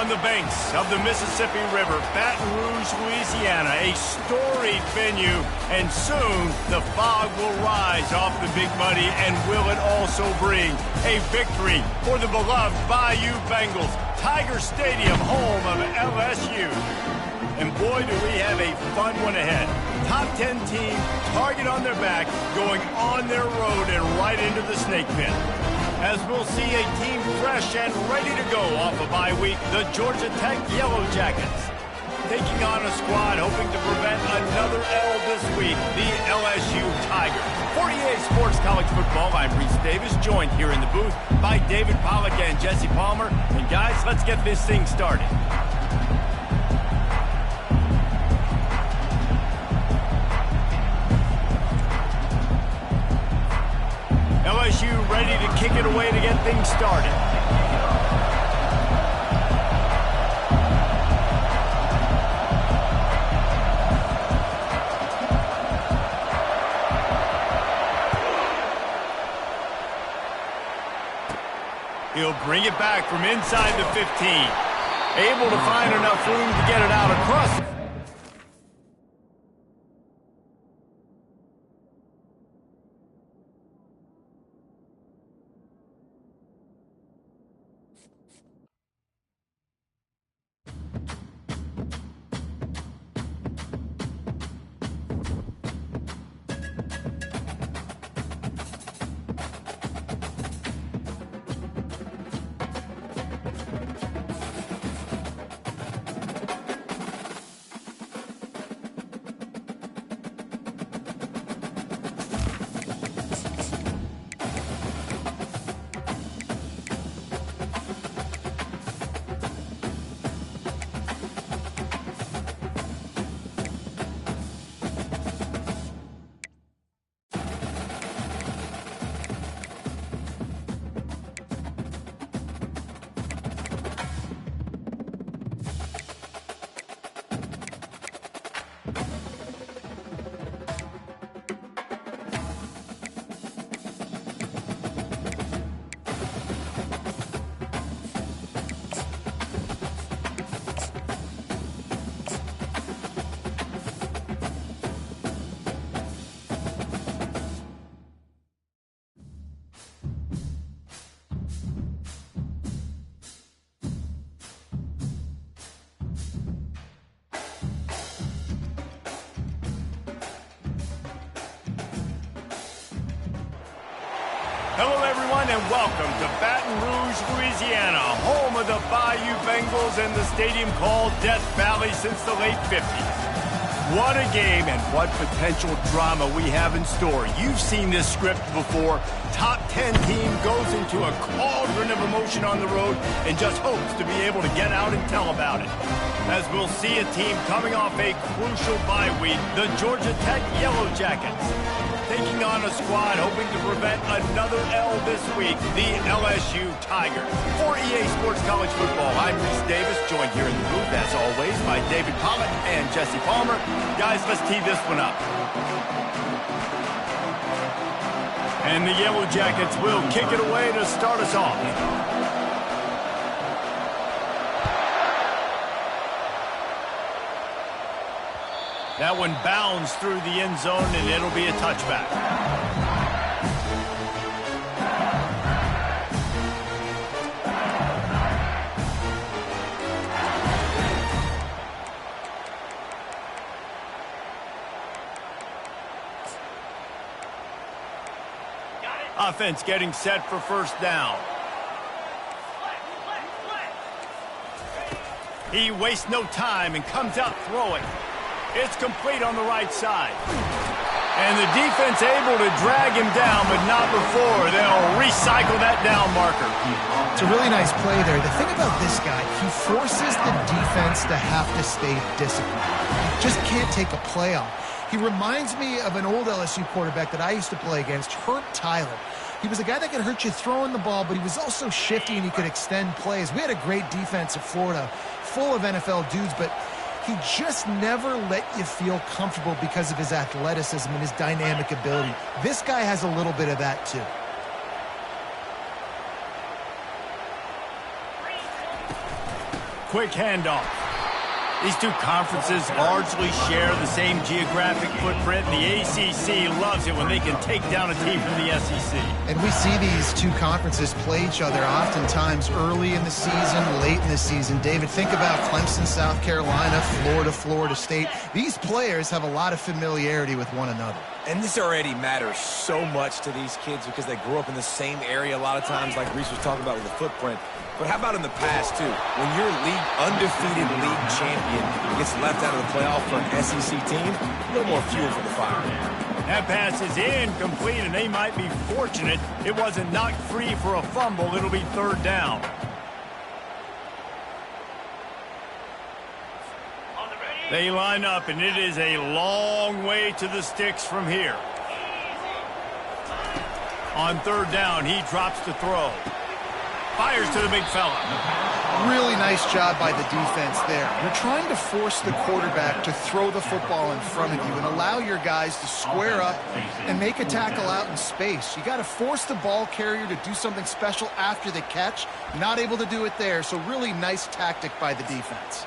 On the banks of the Mississippi River, Baton Rouge, Louisiana, a storied venue, and soon the fog will rise off the Big Muddy, and will it also bring a victory for the beloved Bayou Bengals. Tiger Stadium, home of LSU. And boy, do we have a fun one ahead. Top 10 team, target on their back, going on their road and right into the snake pit. As we'll see a team fresh and ready to go off a bye week, the Georgia Tech Yellow Jackets. Taking on a squad hoping to prevent another L this week, the LSU Tigers. For EA Sports College Football, I'm Reese Davis, joined here in the booth by David Pollack and Jesse Palmer. And guys, let's get this thing started. LSU ready to kick it away to get things started. He'll bring it back from inside the 15. Able to find enough room to get it out across. Hello, everyone, and welcome to Baton Rouge, Louisiana, home of the Bayou Bengals and the stadium called Death Valley since the late 50s. What a game and what potential drama we have in store. You've seen this script before. Top 10 team goes into a cauldron of emotion on the road and just hopes to be able to get out and tell about it. As we'll see a team coming off a crucial bye week, the Georgia Tech Yellow Jackets. Taking on a squad hoping to prevent another L this week, the LSU Tigers. For EA Sports College Football, I'm Reese Davis, joined here in the booth, as always, by David Pollack and Jesse Palmer. Guys, let's tee this one up. And the Yellow Jackets will kick it away to start us off. That one bounds through the end zone, and it'll be a touchback. Offense getting set for first down. He wastes no time and comes out throwing. It's complete on the right side. And the defense able to drag him down, but not before they'll recycle that down marker. It's a really nice play there. The thing about this guy, he forces the defense to have to stay disciplined. Just can't take a play off. He reminds me of an old LSU quarterback that I used to play against, Herb Tyler. He was a guy that could hurt you throwing the ball, but he was also shifty and he could extend plays. We had a great defense at Florida, full of NFL dudes, but he just never let you feel comfortable because of his athleticism and his dynamic ability. This guy has a little bit of that too. quick handoff. These two conferences largely share the same geographic footprint. The ACC loves it when they can take down a team from the SEC. And we see these two conferences play each other oftentimes early in the season, late in the season. David, think about Clemson, South Carolina, Florida, Florida State. These players have a lot of familiarity with one another. And this already matters so much to these kids because they grew up in the same area a lot of times, like Reese was talking about with the footprint. But how about in the past, too? When your undefeated league champion gets left out of the playoff for an SEC team, a little more fuel for the fire. That pass is incomplete, and they might be fortunate it wasn't knocked free for a fumble. It'll be third down. They line up, and it is a long way to the sticks from here. On third down, he drops to throw. Fires to the big fella. Really nice job by the defense there. You're trying to force the quarterback to throw the football in front of you and allow your guys to square up and make a tackle out in space. You got to force the ball carrier to do something special after the catch. Not able to do it there, so really nice tactic by the defense.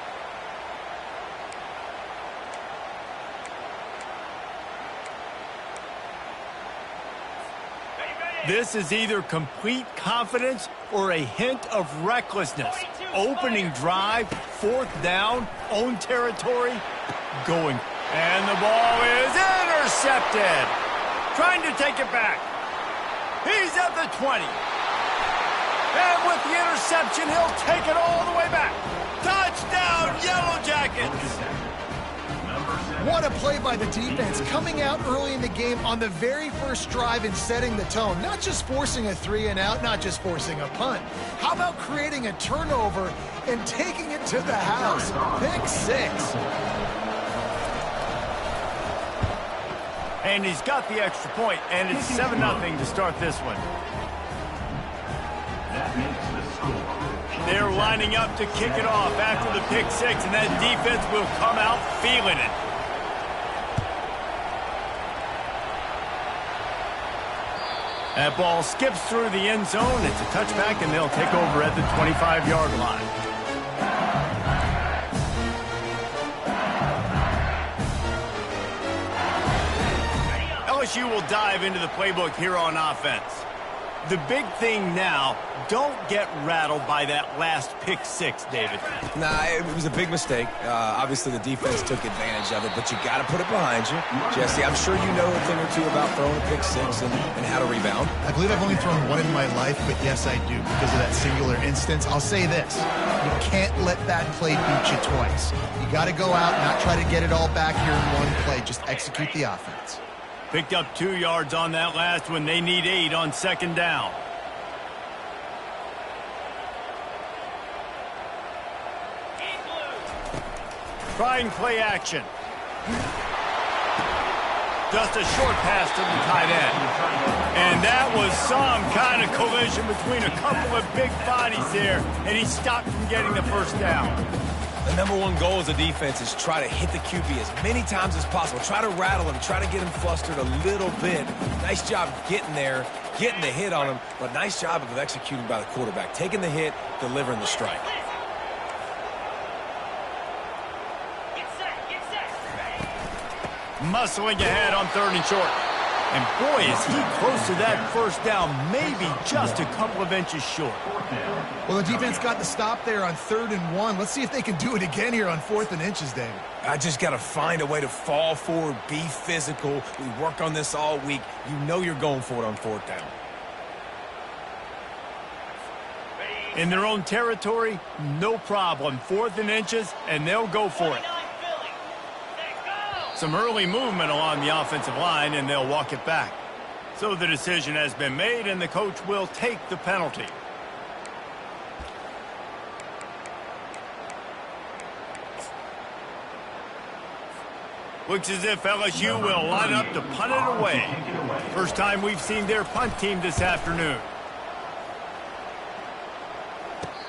This is either complete confidence or a hint of recklessness. Opening drive, fourth down, own territory, going. And the ball is intercepted. Trying to take it back. He's at the 20. And with the interception, he'll take it all the way back. Touchdown, Yellow Jackets. What a play by the defense, coming out early in the game on the very first drive and setting the tone. Not just forcing a 3-and-out, not just forcing a punt. How about creating a turnover and taking it to the house? Pick 6. And he's got the extra point, and it's 7-0 to start this one. They're lining up to kick it off after the pick 6, and that defense will come out feeling it. That ball skips through the end zone. It's a touchback, and they'll take over at the 25-yard line. LSU will dive into the playbook here on offense. The big thing now, don't get rattled by that last pick 6, David. Nah, it was a big mistake. Obviously, the defense took advantage of it, but you got to put it behind you. Jesse, I'm sure you know a thing or two about throwing a pick 6 and how to rebound. I believe I've only thrown one in my life, but yes, I do because of that singular instance. I'll say this. You can't let that play beat you twice. You got to go out, not try to get it all back here in one play. Just execute the offense. Picked up 2 yards on that last one. They need 8 on second down. Try and play action. Just a short pass to the tight end. And that was some kind of collision between a couple of big bodies there, and he stopped from getting the first down. The #1 goal as a defense is try to hit the QB as many times as possible. Try to rattle him, try to get him flustered a little bit. Nice job getting there, getting the hit on him, but nice job of executing by the quarterback. Taking the hit, delivering the strike. Muscling ahead on 3rd and short. And boy, is he close to that first down, maybe just a couple of inches short. Well, the defense got the stop there on 3rd and 1. Let's see if they can do it again here on 4th and inches, David. I just got to find a way to fall forward, be physical. We work on this all week. You know you're going for it on 4th down. In their own territory, no problem. 4th and inches, and they'll go for it. Some early movement along the offensive line, and they'll walk it back. So the decision has been made, and the coach will take the penalty. Looks as if LSU will line up to punt it away. First time we've seen their punt team this afternoon.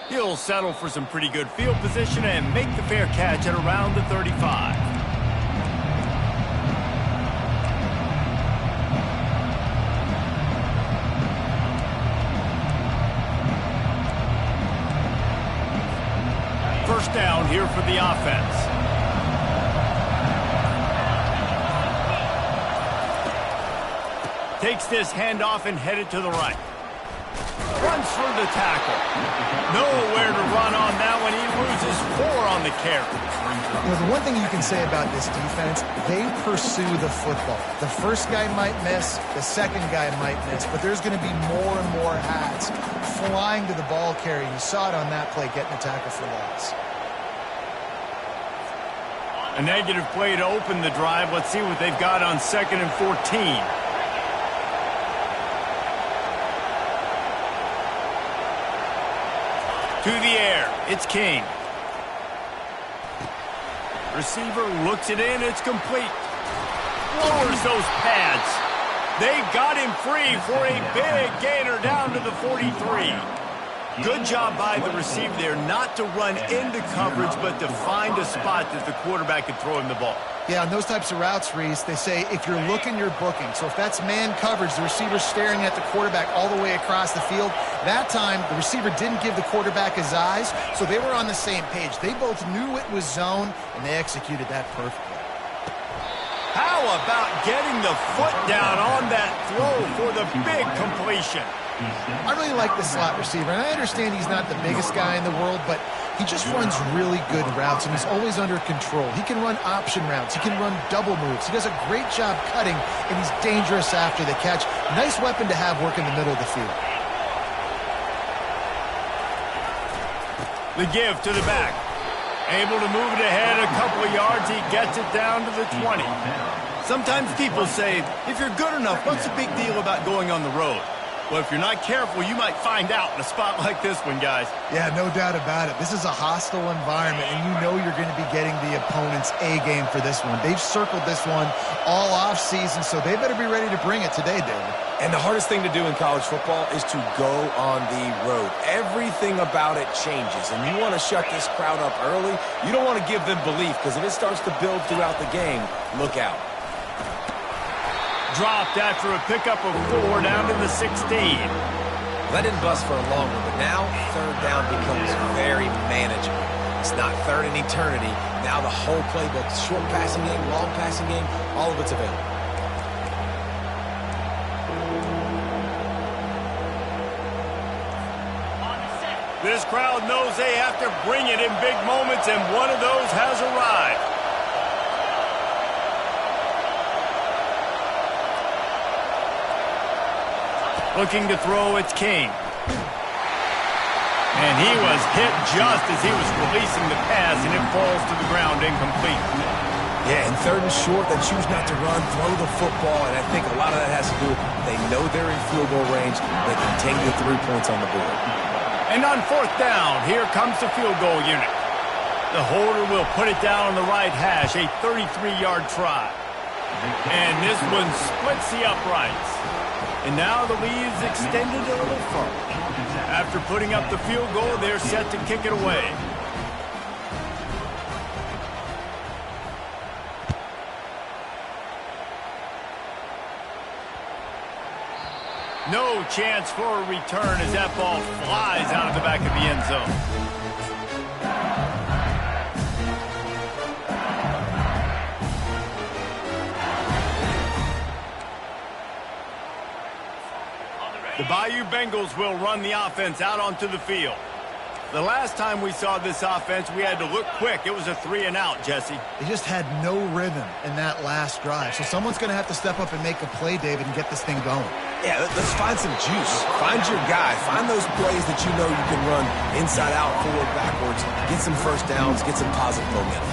He'll settle for some pretty good field position and make the fair catch at around the 35. First down here for the offense. Takes this handoff and headed to the right. Runs for the tackle. Nowhere to run on that one. He loses 4 on the carry. You know, the one thing you can say about this defense, they pursue the football. The first guy might miss, the second guy might miss, but there's going to be more and more hats flying to the ball carrier. You saw it on that play, getting a tackle for loss. A negative play to open the drive. Let's see what they've got on 2nd and 14. To the air, it's King. Receiver looks it in, it's complete. Lowers those pads. They got him free for a big gainer down to the 43. Good job by the receiver there, not to run into coverage, but to find a spot that the quarterback could throw him the ball. Yeah, on those types of routes, Reese, they say if you're looking, you're booking. So if that's man coverage, the receiver's staring at the quarterback all the way across the field. That time, the receiver didn't give the quarterback his eyes, so they were on the same page. They both knew it was zone, and they executed that perfectly. How about getting the foot down on that throw for the big completion? I really like the slot receiver, and I understand he's not the biggest guy in the world, but he just runs really good routes, and he's always under control. He can run option routes. He can run double moves. He does a great job cutting, and he's dangerous after the catch. Nice weapon to have work in the middle of the field. The give to the back. Able to move it ahead a couple of yards. He gets it down to the 20. Sometimes people say, if you're good enough, what's the big deal about going on the road? Well, if you're not careful, you might find out in a spot like this one, guys. Yeah, no doubt about it. This is a hostile environment, and you know you're going to be getting the opponent's A game for this one. They've circled this one all off season, so they better be ready to bring it today, David. And the hardest thing to do in college football is to go on the road. Everything about it changes, and you want to shut this crowd up early. You don't want to give them belief, because if it starts to build throughout the game, look out. Dropped after a pickup of 4 down to the 16. That didn't bust for a long one, but now 3rd down becomes very manageable. It's not 3rd in eternity. Now the whole playbook, short passing game, long passing game, all of it's available. This crowd knows they have to bring it in big moments, and one of those has arrived. Looking to throw, it's King. And he was hit just as he was releasing the pass, and it falls to the ground incomplete. Yeah, and 3rd and short, they choose not to run, throw the football, and I think a lot of that has to do with they know they're in field goal range. They can take the 3 points on the board. And on 4th down, here comes the field goal unit. The holder will put it down on the right hash, a 33-yard try. And this one splits the uprights. And now the lead is extended a little further. After putting up the field goal, they're set to kick it away. No chance for a return as that ball flies out of the back of the end zone. The Bayou Bengals will run the offense out onto the field. The last time we saw this offense, we had to look quick. It was a 3-and-out, Jesse. They just had no rhythm in that last drive. So someone's going to have to step up and make a play, David, and get this thing going. Yeah, let's find some juice. Find your guy. Find those plays that you know you can run inside out, forward, backwards. Get some first downs. Get some positive momentum.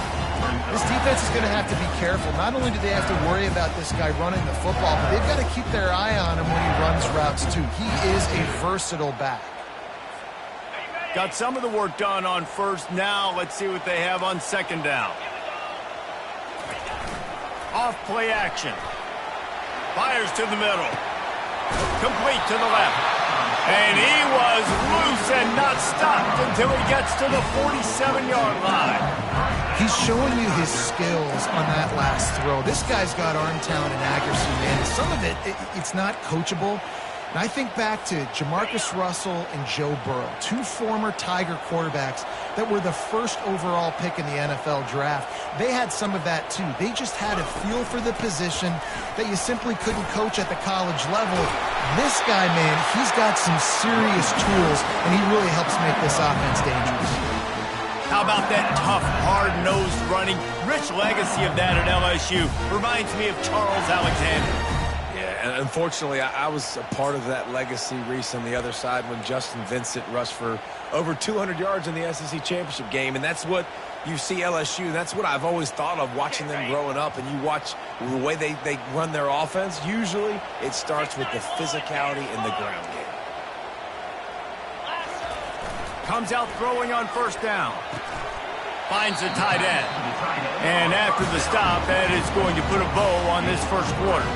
This defense is going to have to be careful. Not only do they have to worry about this guy running the football, but they've got to keep their eye on him when he runs routes, too. He is a versatile back. Got some of the work done on 1st. Now let's see what they have on 2nd down. Off play action. Fires to the middle. Complete to the left. And he was loose and not stopped until he gets to the 47-yard line. He's showing you his skills on that last throw. This guy's got arm talent and accuracy, man. Some of it's not coachable. And I think back to Jamarcus Russell and Joe Burrow, two former Tiger quarterbacks that were the first overall pick in the NFL draft. They had some of that too. They just had a feel for the position that you simply couldn't coach at the college level. This guy, man, he's got some serious tools, and he really helps make this offense dangerous. How about that tough, hard-nosed running? Rich legacy of that at LSU. Reminds me of Charles Alexander. Yeah, and unfortunately, I was a part of that legacy, Reese, on the other side when Justin Vincent rushed for over 200 yards in the SEC championship game, and that's what you see LSU. That's what I've always thought of watching them growing up, and you watch the way they run their offense. Usually, it starts with the physicality in the ground game. Comes out throwing on first down. Finds the tight end. And after the stop, that is going to put a bow on this first quarter.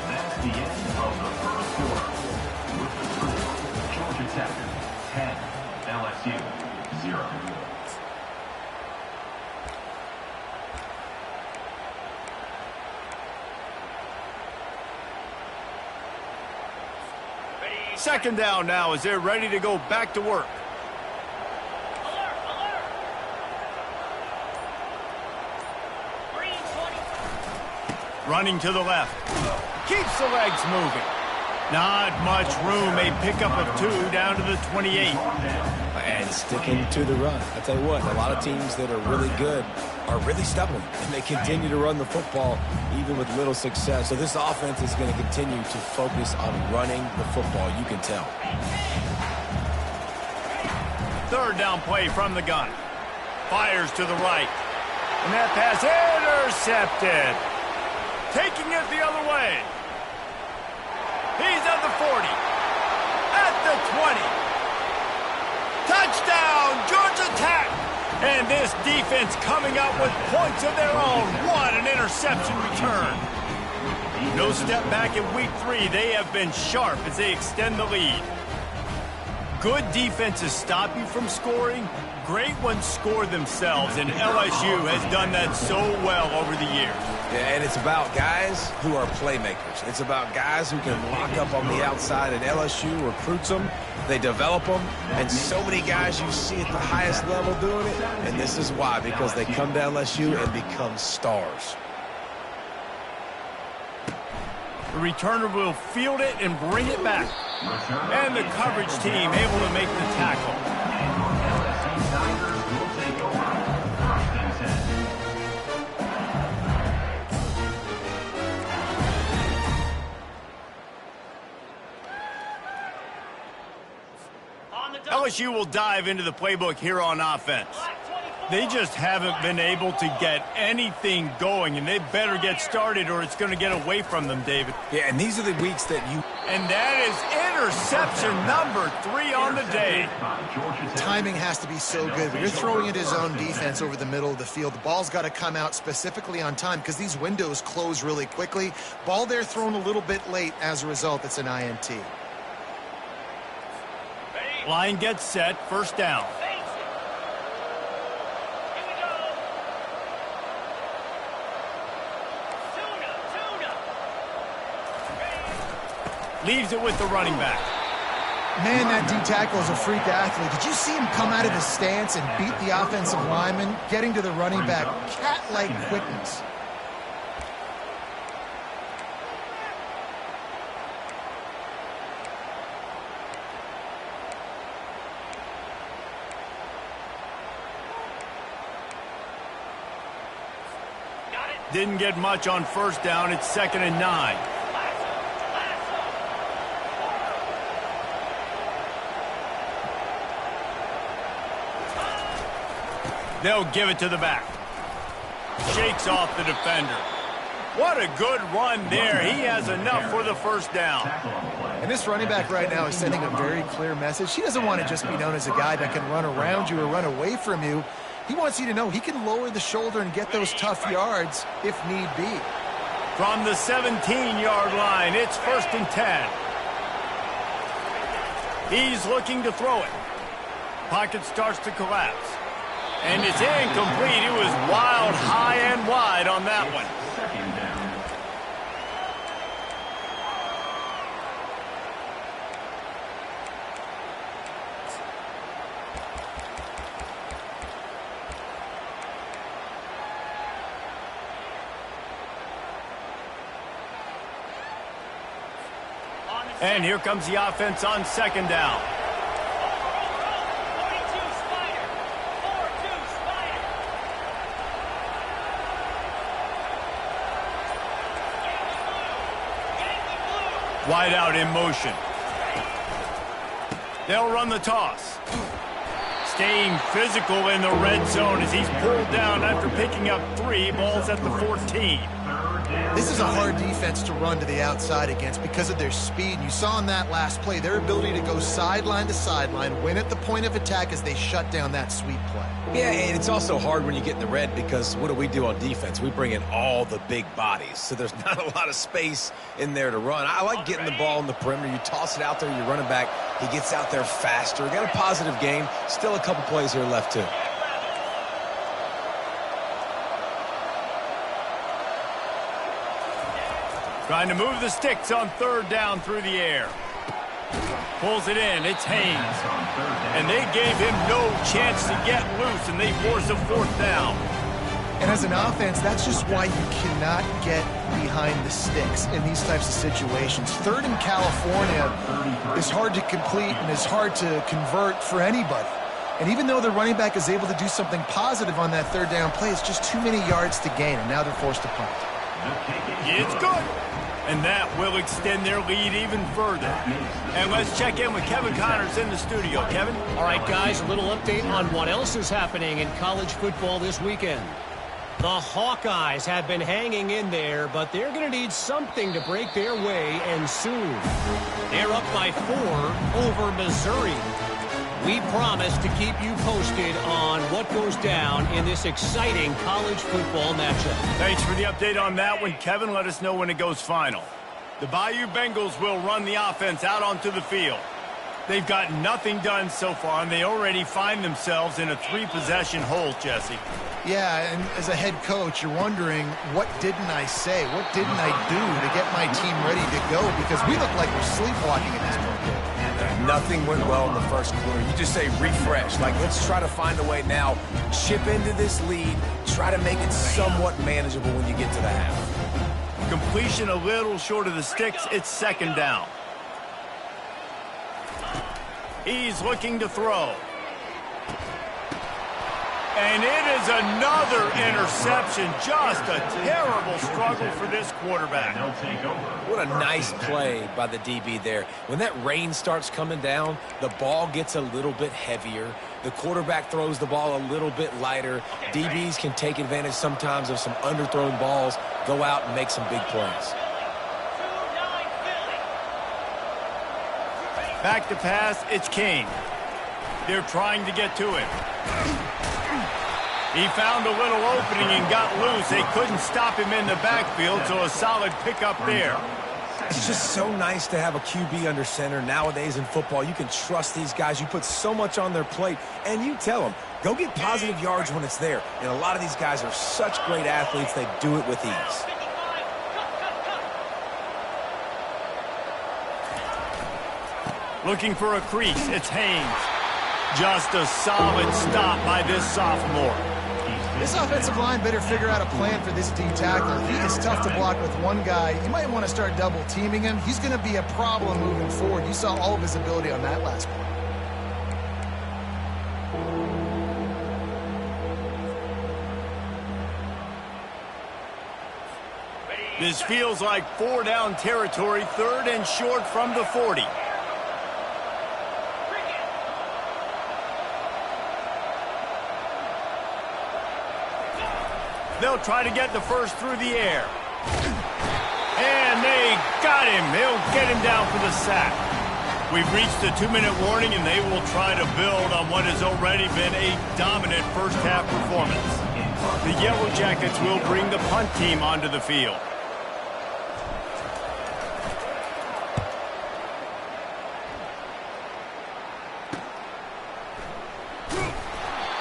That's the end of the first quarter. With the score, Georgia Tech 10, LSU 0. Second down now as they're ready to go back to work. Running to the left. Keeps the legs moving. Not much room. A pickup of 2 down to the 28. And sticking to the run. I tell you what, a lot of teams that are really good are really stubborn, and they continue to run the football even with little success. So this offense is going to continue to focus on running the football. You can tell. Third down play from the gun. Fires to the right. And that pass intercepted. Taking it the other way. He's at the 40. At the 20. Touchdown, Georgia Tech. And this defense coming up with points of their own. What an interception return. No step back in week 3. They have been sharp as they extend the lead. Good defenses stop you from scoring. Great ones score themselves, and LSU has done that so well over the years. Yeah, and it's about guys who are playmakers. It's about guys who can lock up on the outside, and LSU recruits them. They develop them, and so many guys you see at the highest level doing it, and this is why, because they come to LSU and become stars. The returner will field it and bring it back. And the coverage team able to make the tackle. LSU will dive into the playbook here on offense. They just haven't been able to get anything going, and they better get started or it's going to get away from them, David. Yeah, and these are the weeks that you... And that is interception number 3 on the day. Timing has to be so good. When you're throwing at his own defense over the middle of the field, the ball's got to come out specifically on time because these windows close really quickly. Ball there thrown a little bit late. As a result, it's an INT. Line gets set, first down. Leaves it with the running back. Man, that D-tackle is a freak athlete. Did you see him come out of his stance and beat the offensive lineman, getting to the running back? Cat-like quickness. Didn't get much on first down. It's 2nd and 9. They'll give it to the back. Shakes off the defender. What a good run there. He has enough for the first down. And this running back right now is sending a very clear message. He doesn't want to just be known as a guy that can run around you or run away from you. He wants you to know he can lower the shoulder and get those tough yards if need be. From the 17-yard line, it's 1st and 10. He's looking to throw it. Pocket starts to collapse. And it's incomplete. It was wild, high and wide on that one. Second down. And here comes the offense on second down. Wide out in motion. They'll run the toss. Staying physical in the red zone as he's pulled down after picking up 3 balls at the 14. This is a hard defense to run to the outside against because of their speed. And you saw in that last play their ability to go sideline to sideline, win at the point of attack as they shut down that sweep play. Yeah, and it's also hard when you get in the red because what do we do on defense? We bring in all the big bodies, so there's not a lot of space in there to run. I like getting the ball in the perimeter. You toss it out there, you're running back. He gets out there faster. Got a positive game. Still a couple plays here left, too. Trying to move the sticks on third down through the air. Pulls it in. It's Haynes. And they gave him no chance to get loose, and they force a 4th down. And as an offense, that's just why you cannot get behind the sticks in these types of situations. 3rd in California is hard to complete and is hard to convert for anybody. And even though the running back is able to do something positive on that 3rd down play, it's just too many yards to gain, and now they're forced to punt. It's good. And that will extend their lead even further. And let's check in with Kevin Connors in the studio. Kevin? All right, guys, a little update on what else is happening in college football this weekend. The Hawkeyes have been hanging in there, but they're going to need something to break their way, and soon. They're up by 4 over Missouri. We promise to keep you posted on what goes down in this exciting college football matchup. Thanks for the update on that one, Kevin. Let us know when it goes final. The Bayou Bengals will run the offense out onto the field. They've got nothing done so far, and they already find themselves in a 3-possession hole, Jesse. Yeah, and as a head coach, you're wondering, what didn't I say? What didn't I do to get my team ready to go? Because we look like we're sleepwalking at this point. Nothing went well in the first quarter. You just say refresh. Like, let's try to find a way now. Chip into this lead. Try to make it somewhat manageable when you get to the half. Completion a little short of the sticks. It's 2nd down. He's looking to throw. And it is another interception. Just a terrible struggle for this quarterback. What a nice play by the DB there. When that rain starts coming down, the ball gets a little bit heavier. The quarterback throws the ball a little bit lighter. DBs can take advantage sometimes of some underthrown balls, go out and make some big plays. Back to pass, it's Kane. They're trying to get to him. He found a little opening and got loose. They couldn't stop him in the backfield, so a solid pickup there. It's just so nice to have a QB under center. Nowadays in football, you can trust these guys. You put so much on their plate, and you tell them, go get positive yards when it's there. And a lot of these guys are such great athletes, they do it with ease. Looking for a crease, it's Haynes. Just a solid stop by this sophomore. This offensive line better figure out a plan for this D tackle. He is tough to block with one guy. You might want to start double teaming him. He's going to be a problem moving forward. You saw all of his ability on that last play. This feels like 4-down territory, 3rd and short from the 40. They'll try to get the first through the air. And they got him. They'll get him down for the sack. We've reached the 2-minute warning, and they will try to build on what has already been a dominant first-half performance. The Yellow Jackets will bring the punt team onto the field.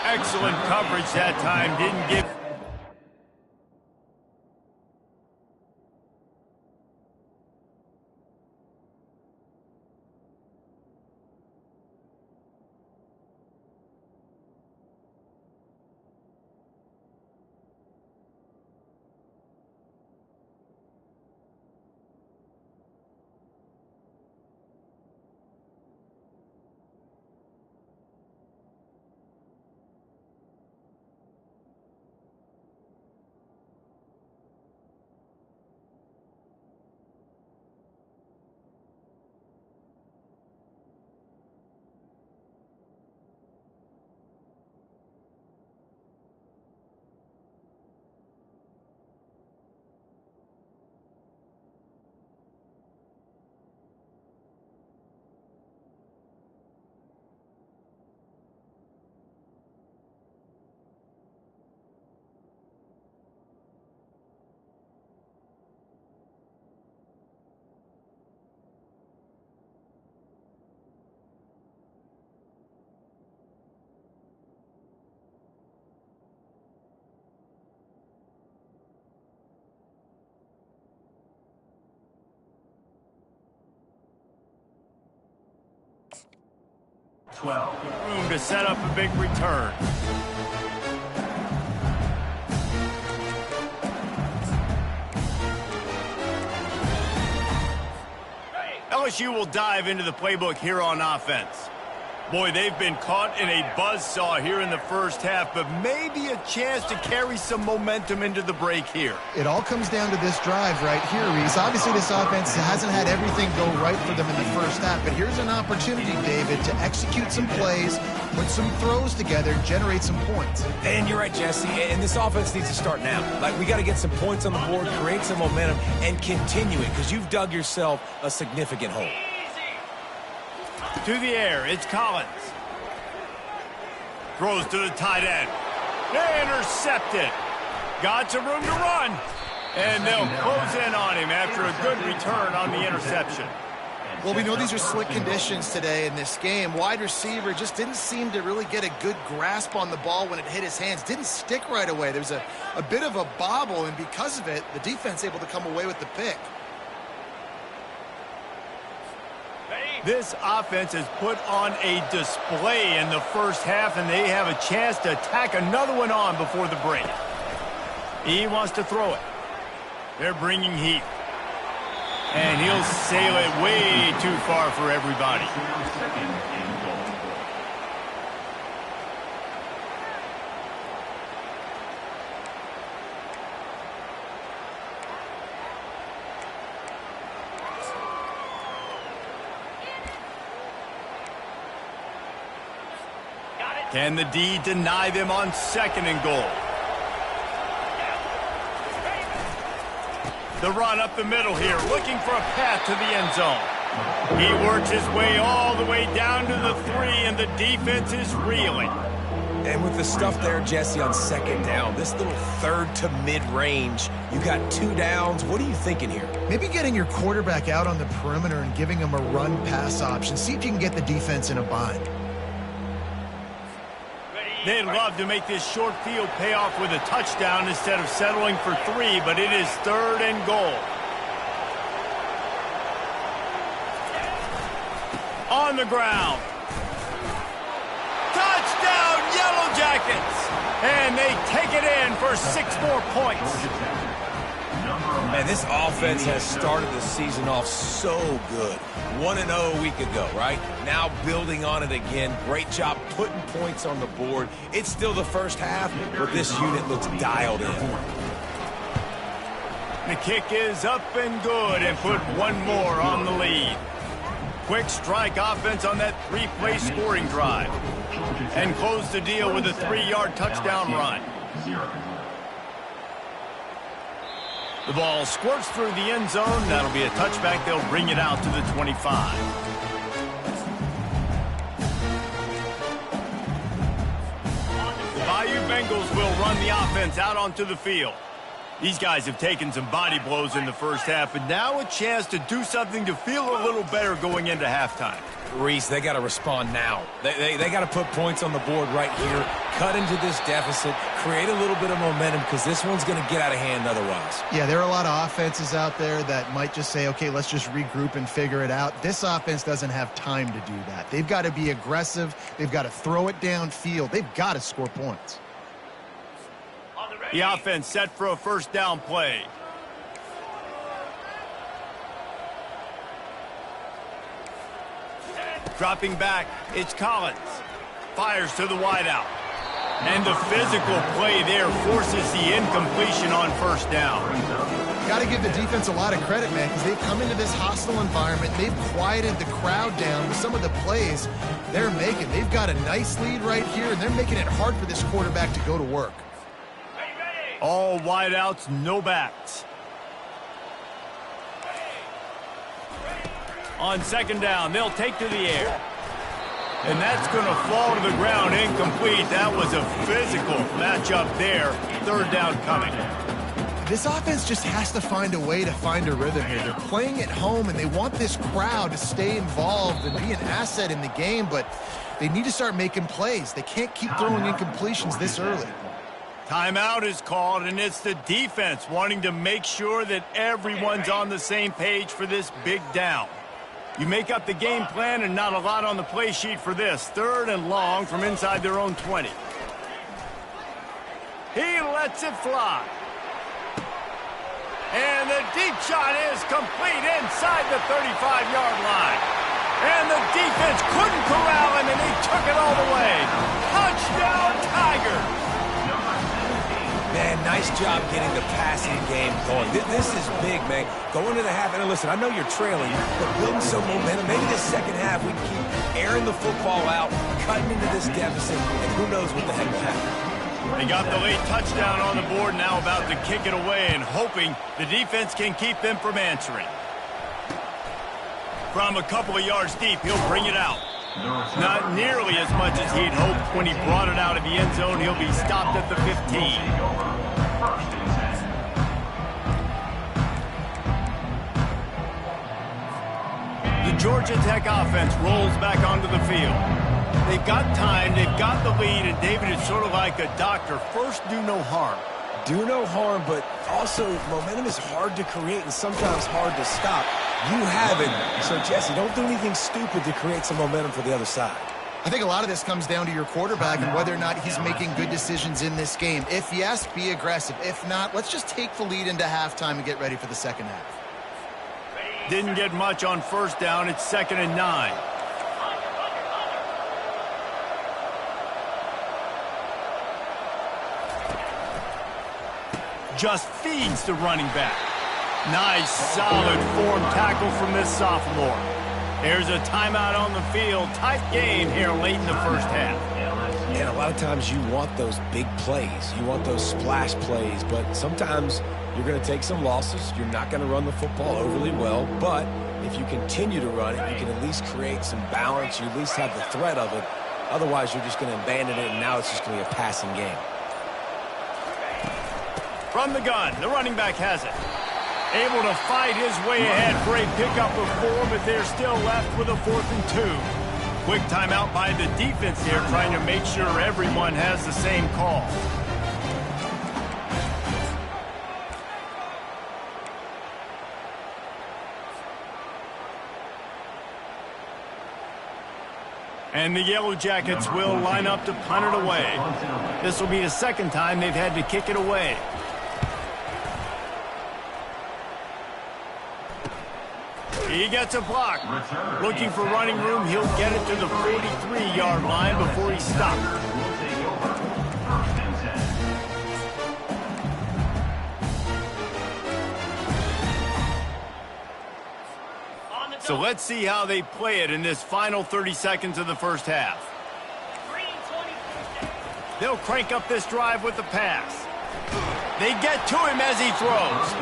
Excellent coverage that time. Didn't give... Room to set up a big return. LSU will dive into the playbook here on offense. Boy, they've been caught in a buzzsaw here in the first half, but maybe a chance to carry some momentum into the break here. It all comes down to this drive right here, Reese. Obviously, this offense hasn't had everything go right for them in the first half, but here's an opportunity, David, to execute some plays, put some throws together, generate some points. And you're right, Jesse, and this offense needs to start now. Like, we got to get some points on the board, create some momentum, and continue it, because you've dug yourself a significant hole. To the air, it's Collins. Throws to the tight end. They intercept it. Got some room to run. And they'll close in on him after a good return on the interception. Well, we know these are slick conditions today in this game. Wide receiver just didn't seem to really get a good grasp on the ball when it hit his hands. Didn't stick right away. There was a bit of a bobble, and because of it, the defense able to come away with the pick. This offense has put on a display in the first half, and they have a chance to tack another one on before the break. He wants to throw it. They're bringing heat. And he'll sail it way too far for everybody. Can the D deny them on 2nd and goal? The run up the middle here, looking for a path to the end zone. He works his way all the way down to the 3, and the defense is reeling. And with the stuff there, Jesse, on 2nd down, this little 3rd to mid-range, you got 2 downs. What are you thinking here? Maybe getting your quarterback out on the perimeter and giving him a run-pass option. See if you can get the defense in a bind. They'd love to make this short field pay off with a touchdown instead of settling for 3, but it is 3rd and goal. On the ground. Touchdown, Yellow Jackets! And they take it in for 6 more points. Man, this offense has started the season off so good. 1-0 a week ago, right? Now building on it again. Great job putting points on the board. It's still the first half, but this unit looks dialed in. The kick is up and good, and put 1 more on the lead. Quick strike offense on that 3-play scoring drive. And close the deal with a 3-yard touchdown run. The ball squirts through the end zone. That'll be a touchback. They'll bring it out to the 25. The Bayou Bengals will run the offense out onto the field. These guys have taken some body blows in the first half, and now a chance to do something to feel a little better going into halftime. Reese, they got to respond now. They got to put points on the board right here, cut into this deficit, create a little bit of momentum because this one's going to get out of hand otherwise. Yeah, there are a lot of offenses out there that might just say, okay, let's just regroup and figure it out. This offense doesn't have time to do that. They've got to be aggressive. They've got to throw it downfield. They've got to score points. The offense set for a first down play. Dropping back, it's Collins. Fires to the wideout. And the physical play there forces the incompletion on first down. Got to give the defense a lot of credit, man, because they've come into this hostile environment. They've quieted the crowd down with some of the plays they're making. They've got a nice lead right here, and they're making it hard for this quarterback to go to work. All wideouts, no backs. On second down, they'll take to the air. And that's going to fall to the ground incomplete. That was a physical matchup there. Third down coming. This offense just has to find a way to find a rhythm here. They're playing at home, and they want this crowd to stay involved and be an asset in the game, but they need to start making plays. They can't keep throwing incompletions this early. Timeout is called, and it's the defense wanting to make sure that everyone's on the same page for this big down. You make up the game plan and not a lot on the play sheet for this. Third and long from inside their own 20. He lets it fly. And the deep shot is complete inside the 35-yard line. And the defense couldn't corral him, and he took it all the way. Touchdown, Tigers! Man, nice job getting the passing game going. This is big, man. Going to the half, and listen, I know you're trailing, but building some momentum. Maybe the second half we keep airing the football out, cutting into this deficit, and who knows what the heck will happen. They got the late touchdown on the board, now about to kick it away and hoping the defense can keep them from answering. From a couple of yards deep, he'll bring it out. Not nearly as much as he'd hoped when he brought it out of the end zone. He'll be stopped at the 15. The Georgia Tech offense rolls back onto the field. They've got time, they've got the lead, and David is sort of like a doctor. First, do no harm. Do no harm, but also momentum is hard to create and sometimes hard to stop. You have it. So, Jesse, don't do anything stupid to create some momentum for the other side. I think a lot of this comes down to your quarterback and whether or not he's making good decisions in this game. If yes, be aggressive. If not, let's just take the lead into halftime and get ready for the second half. Didn't get much on first down. It's 2nd and 9. Just feeds the running back. Nice, solid form tackle from this sophomore. There's a timeout on the field. Tight game here late in the first half. And a lot of times you want those big plays. You want those splash plays, but sometimes you're going to take some losses. You're not going to run the football overly well, but if you continue to run it, you can at least create some balance. You at least have the threat of it. Otherwise, you're just going to abandon it, and now it's just going to be a passing game. From the gun, the running back has it. Able to fight his way ahead for a pickup of 4, but they're still left with a 4th and 2. Quick timeout by the defense here, trying to make sure everyone has the same call. And the Yellow Jackets will line up to punt it away. This will be the second time they've had to kick it away. He gets a block. Looking for running room, he'll get it to the 43-yard line before he's stopped. So let's see how they play it in this final 30 seconds of the first half. They'll crank up this drive with the pass. They get to him as he throws.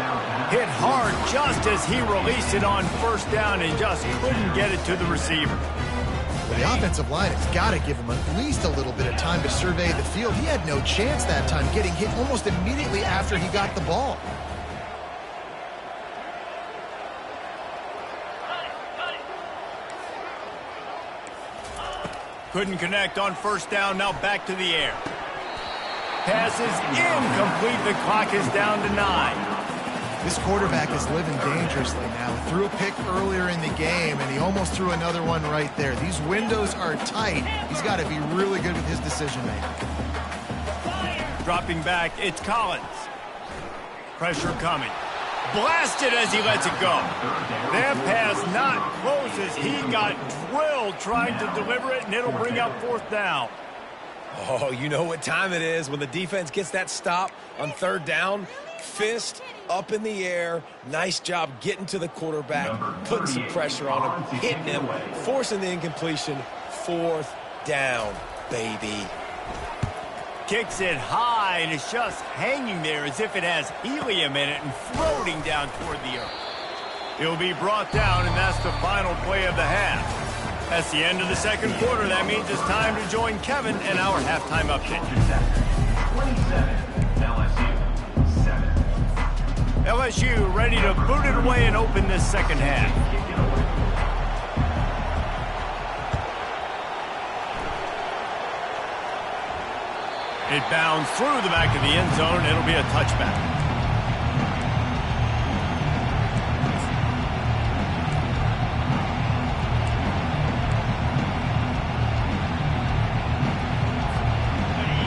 Hit hard just as he released it on first down and just couldn't get it to the receiver. Well, the offensive line has got to give him at least a little bit of time to survey the field. He had no chance that time, getting hit almost immediately after he got the ball. Couldn't connect on first down. Now back to the air. Pass is incomplete. The clock is down to 9. This quarterback is living dangerously now. Threw a pick earlier in the game, and he almost threw another one right there. These windows are tight. He's got to be really good with his decision-making. Dropping back, it's Collins. Pressure coming. Blasted as he lets it go. That pass not closes. He got drilled trying to deliver it, and it'll bring up fourth down. Oh, you know what time it is when the defense gets that stop on third down. Fist up in the air. Nice job getting to the quarterback, putting some pressure on him, hitting him, forcing the incompletion. Fourth down, baby. Kicks it high, and it's just hanging there as if it has helium in it and floating down toward the earth. It'll be brought down, and that's the final play of the half. That's the end of the second quarter. That means it's time to join Kevin and our halftime update. 27, LSU 7. LSU ready to boot it away and open this second half. It bounds through the back of the end zone. It'll be a touchback.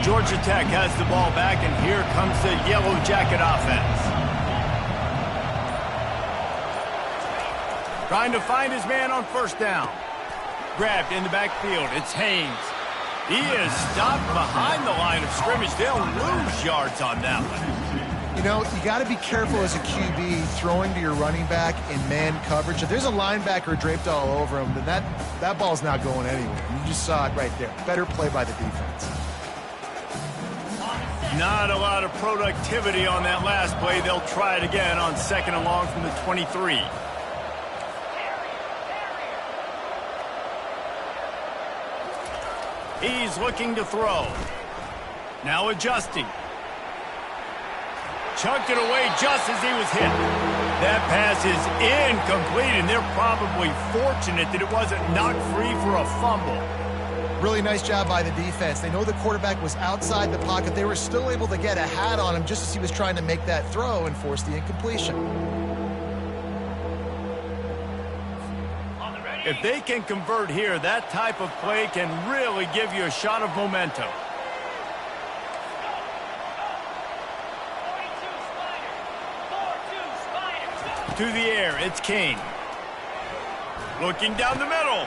Georgia Tech has the ball back, and here comes the Yellow Jacket offense. Trying to find his man on first down. Grabbed in the backfield. It's Haynes. He is stopped behind the line of scrimmage. They'll lose yards on that one. You know, you got to be careful as a QB throwing to your running back in man coverage. If there's a linebacker draped all over him, then that ball's not going anywhere. You just saw it right there. Better play by the defense. Not a lot of productivity on that last play. They'll try it again on second and long from the 23. He's looking to throw. Now adjusting. Chucked it away just as he was hit. That pass is incomplete, and they're probably fortunate that it wasn't knocked free for a fumble. Really nice job by the defense. They know the quarterback was outside the pocket. They were still able to get a hat on him just as he was trying to make that throw and force the incompletion. If they can convert here, that type of play can really give you a shot of momentum. To the air, it's Kane. Looking down the middle.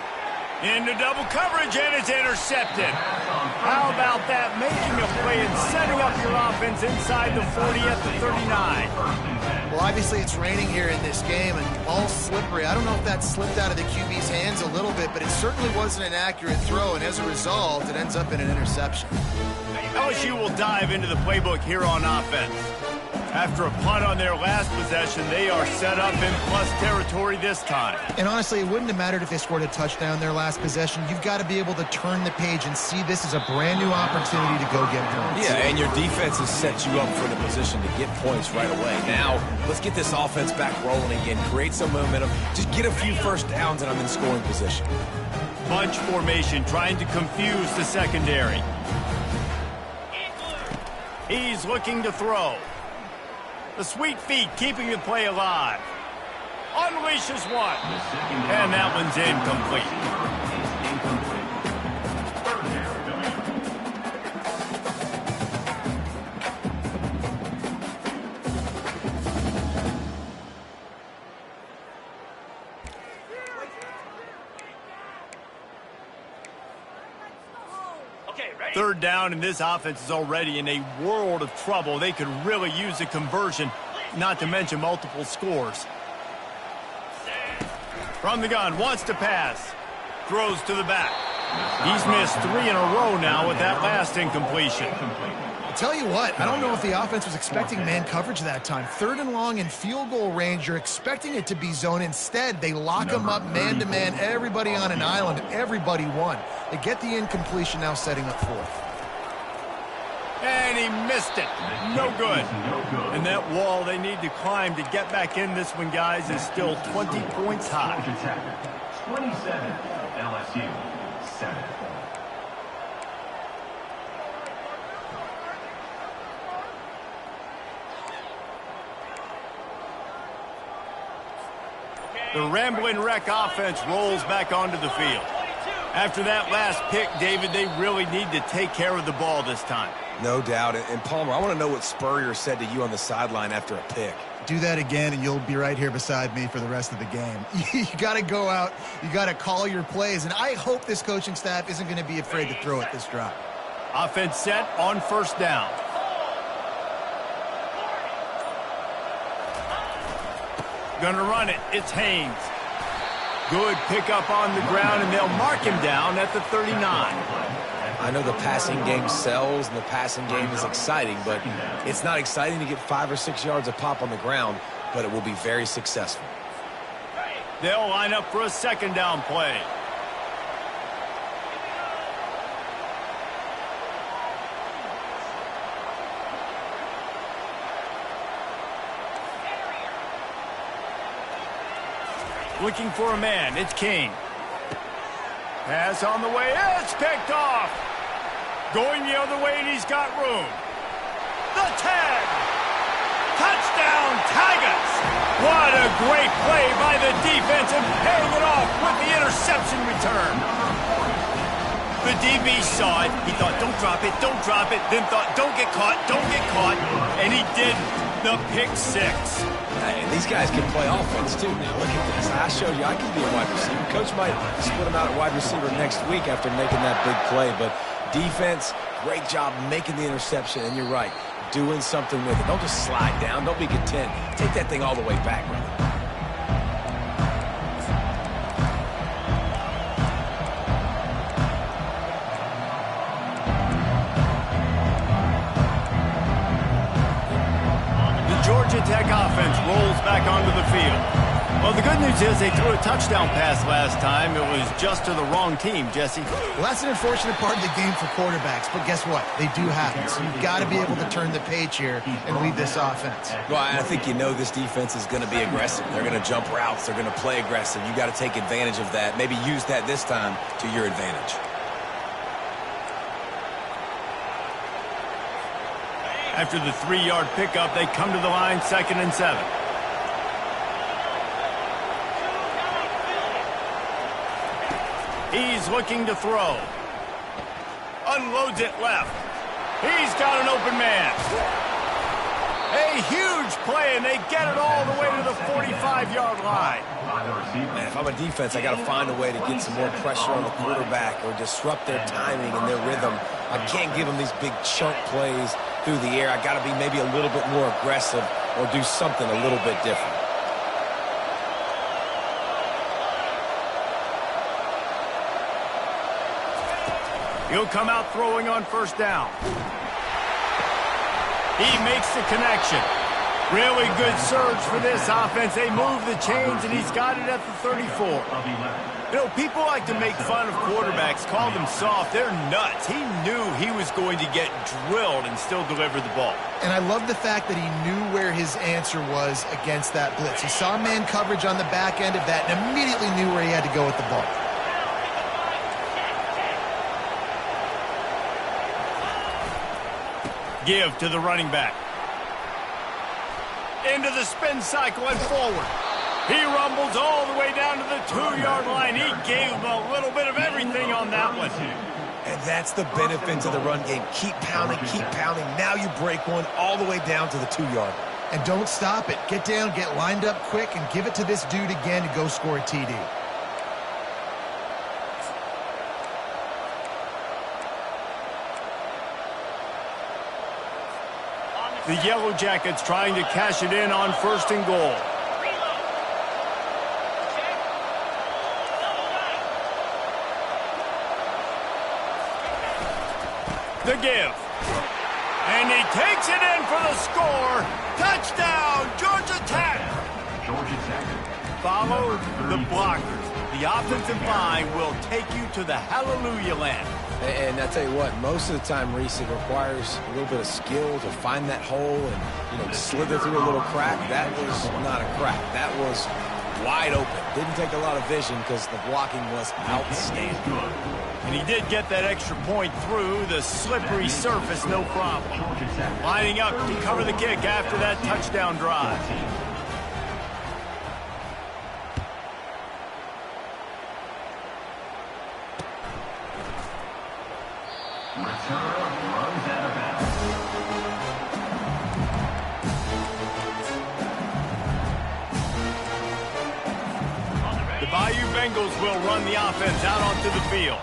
Into double coverage, and it's intercepted. How about that? Making a play and setting up your offense inside the 40 at the 39. Well, obviously it's raining here in this game, and ball's slippery. I don't know if that slipped out of the QB's hands a little bit, but it certainly wasn't an accurate throw, and as a result, it ends up in an interception. LSU will dive into the playbook here on offense. After a punt on their last possession, they are set up in plus territory this time. And honestly, it wouldn't have mattered if they scored a touchdown their last possession. You've got to be able to turn the page and see this as a brand new opportunity to go get points. Yeah, and your defense has set you up for the position to get points right away. Now, let's get this offense back rolling again, create some momentum, just get a few first downs, and I'm in scoring position. Bunch formation, trying to confuse the secondary. He's looking to throw. The sweet feet keeping the play alive. Unleashes one. And that one's incomplete. Third down, and this offense is already in a world of trouble. They could really use a conversion, not to mention multiple scores. From the gun, wants to pass. Throws to the back. He's missed 3 in a row now with that last incompletion. I'll tell you what, I don't know if the offense was expecting man coverage that time. Third and long in field goal range, you're expecting it to be zone. Instead, they lock them up man-to-man, everybody on an island, everybody won. They get the incompletion, now setting up fourth. And he missed it. No good. And that wall they need to climb to get back in this one, guys, is still 20 points high. 27, LSU 7. The Ramblin' Wreck offense rolls back onto the field. After that last pick, David, they really need to take care of the ball this time. No doubt. And Palmer, I want to know what Spurrier said to you on the sideline after a pick. Do that again, and you'll be right here beside me for the rest of the game. You got to go out. You got to call your plays, and I hope this coaching staff isn't going to be afraid to throw it this drive. Offense set on first down. Gonna run it. It's Haynes. Good pickup on the ground, and they'll mark him down at the 39. I know the passing game sells and the passing game is exciting, but it's not exciting to get 5 or 6 yards a pop on the ground, but it will be very successful. They'll line up for a second down play. Looking for a man. It's King. Pass on the way. It's picked off. Going the other way, and he's got room. The tag. Touchdown, Tigers. What a great play by the defense and paying it off with the interception return. The DB saw it. He thought, don't drop it, don't drop it. Then thought, don't get caught, don't get caught. And he didn't. The pick six. And these guys can play offense, too. Now, look at this. I showed you I can be a wide receiver. Coach might split him out at wide receiver next week after making that big play. But defense, great job making the interception. And you're right, doing something with it. Don't just slide down. Don't be content. Take that thing all the way back, brother. Georgia Tech offense rolls back onto the field. Well, the good news is they threw a touchdown pass last time. It was just to the wrong team, Jesse. Well, that's an unfortunate part of the game for quarterbacks, but guess what? They do happen, so you've got to be able to turn the page here and lead this offense. Well, I think you know this defense is going to be aggressive. They're going to jump routes. They're going to play aggressive. You got to take advantage of that. Maybe use that this time to your advantage. After the 3-yard pickup, they come to the line, 2nd and 7. He's looking to throw. Unloads it left. He's got an open man. A huge play, and they get it all the way to the 45-yard line. Man, if I'm a defense, I got to find a way to get some more pressure on the quarterback or disrupt their timing and their rhythm. I can't give them these big chunk plays through the air. I got to be maybe a little bit more aggressive or do something a little bit different. He'll come out throwing on first down. He makes the connection. Really good surge for this offense. They move the chains, and he's got it at the 34. You know, people like to make fun of quarterbacks, call them soft. They're nuts. He knew he was going to get drilled and still deliver the ball. And I love the fact that he knew where his answer was against that blitz. He saw man coverage on the back end of that and immediately knew where he had to go with the ball. Give to the running back. Into the spin cycle and forward. He rumbles all the way down to the 2-yard line. He gave him a little bit of everything on that one. And that's the benefit of the run game. Keep pounding, keep pounding. Now you break one all the way down to the 2-yard. And don't stop it. Get down, get lined up quick, and give it to this dude again to go score a TD. The Yellow Jackets trying to cash it in on 1st and goal. The give. And he takes it in for the score. Touchdown, Georgia Tech. Georgia Tech. Follow the blockers. The offensive line will take you to the hallelujah land. And I tell you what, most of the time, Reese, it requires a little bit of skill to find that hole and, slither through a little crack. That was not a crack. That was wide open. Didn't take a lot of vision because the blocking was outstanding. And he did get that extra point through the slippery surface, no problem. Lining up to cover the kick after that touchdown drive. Return runs out of bounds. The Bayou Bengals will run the offense out onto the field.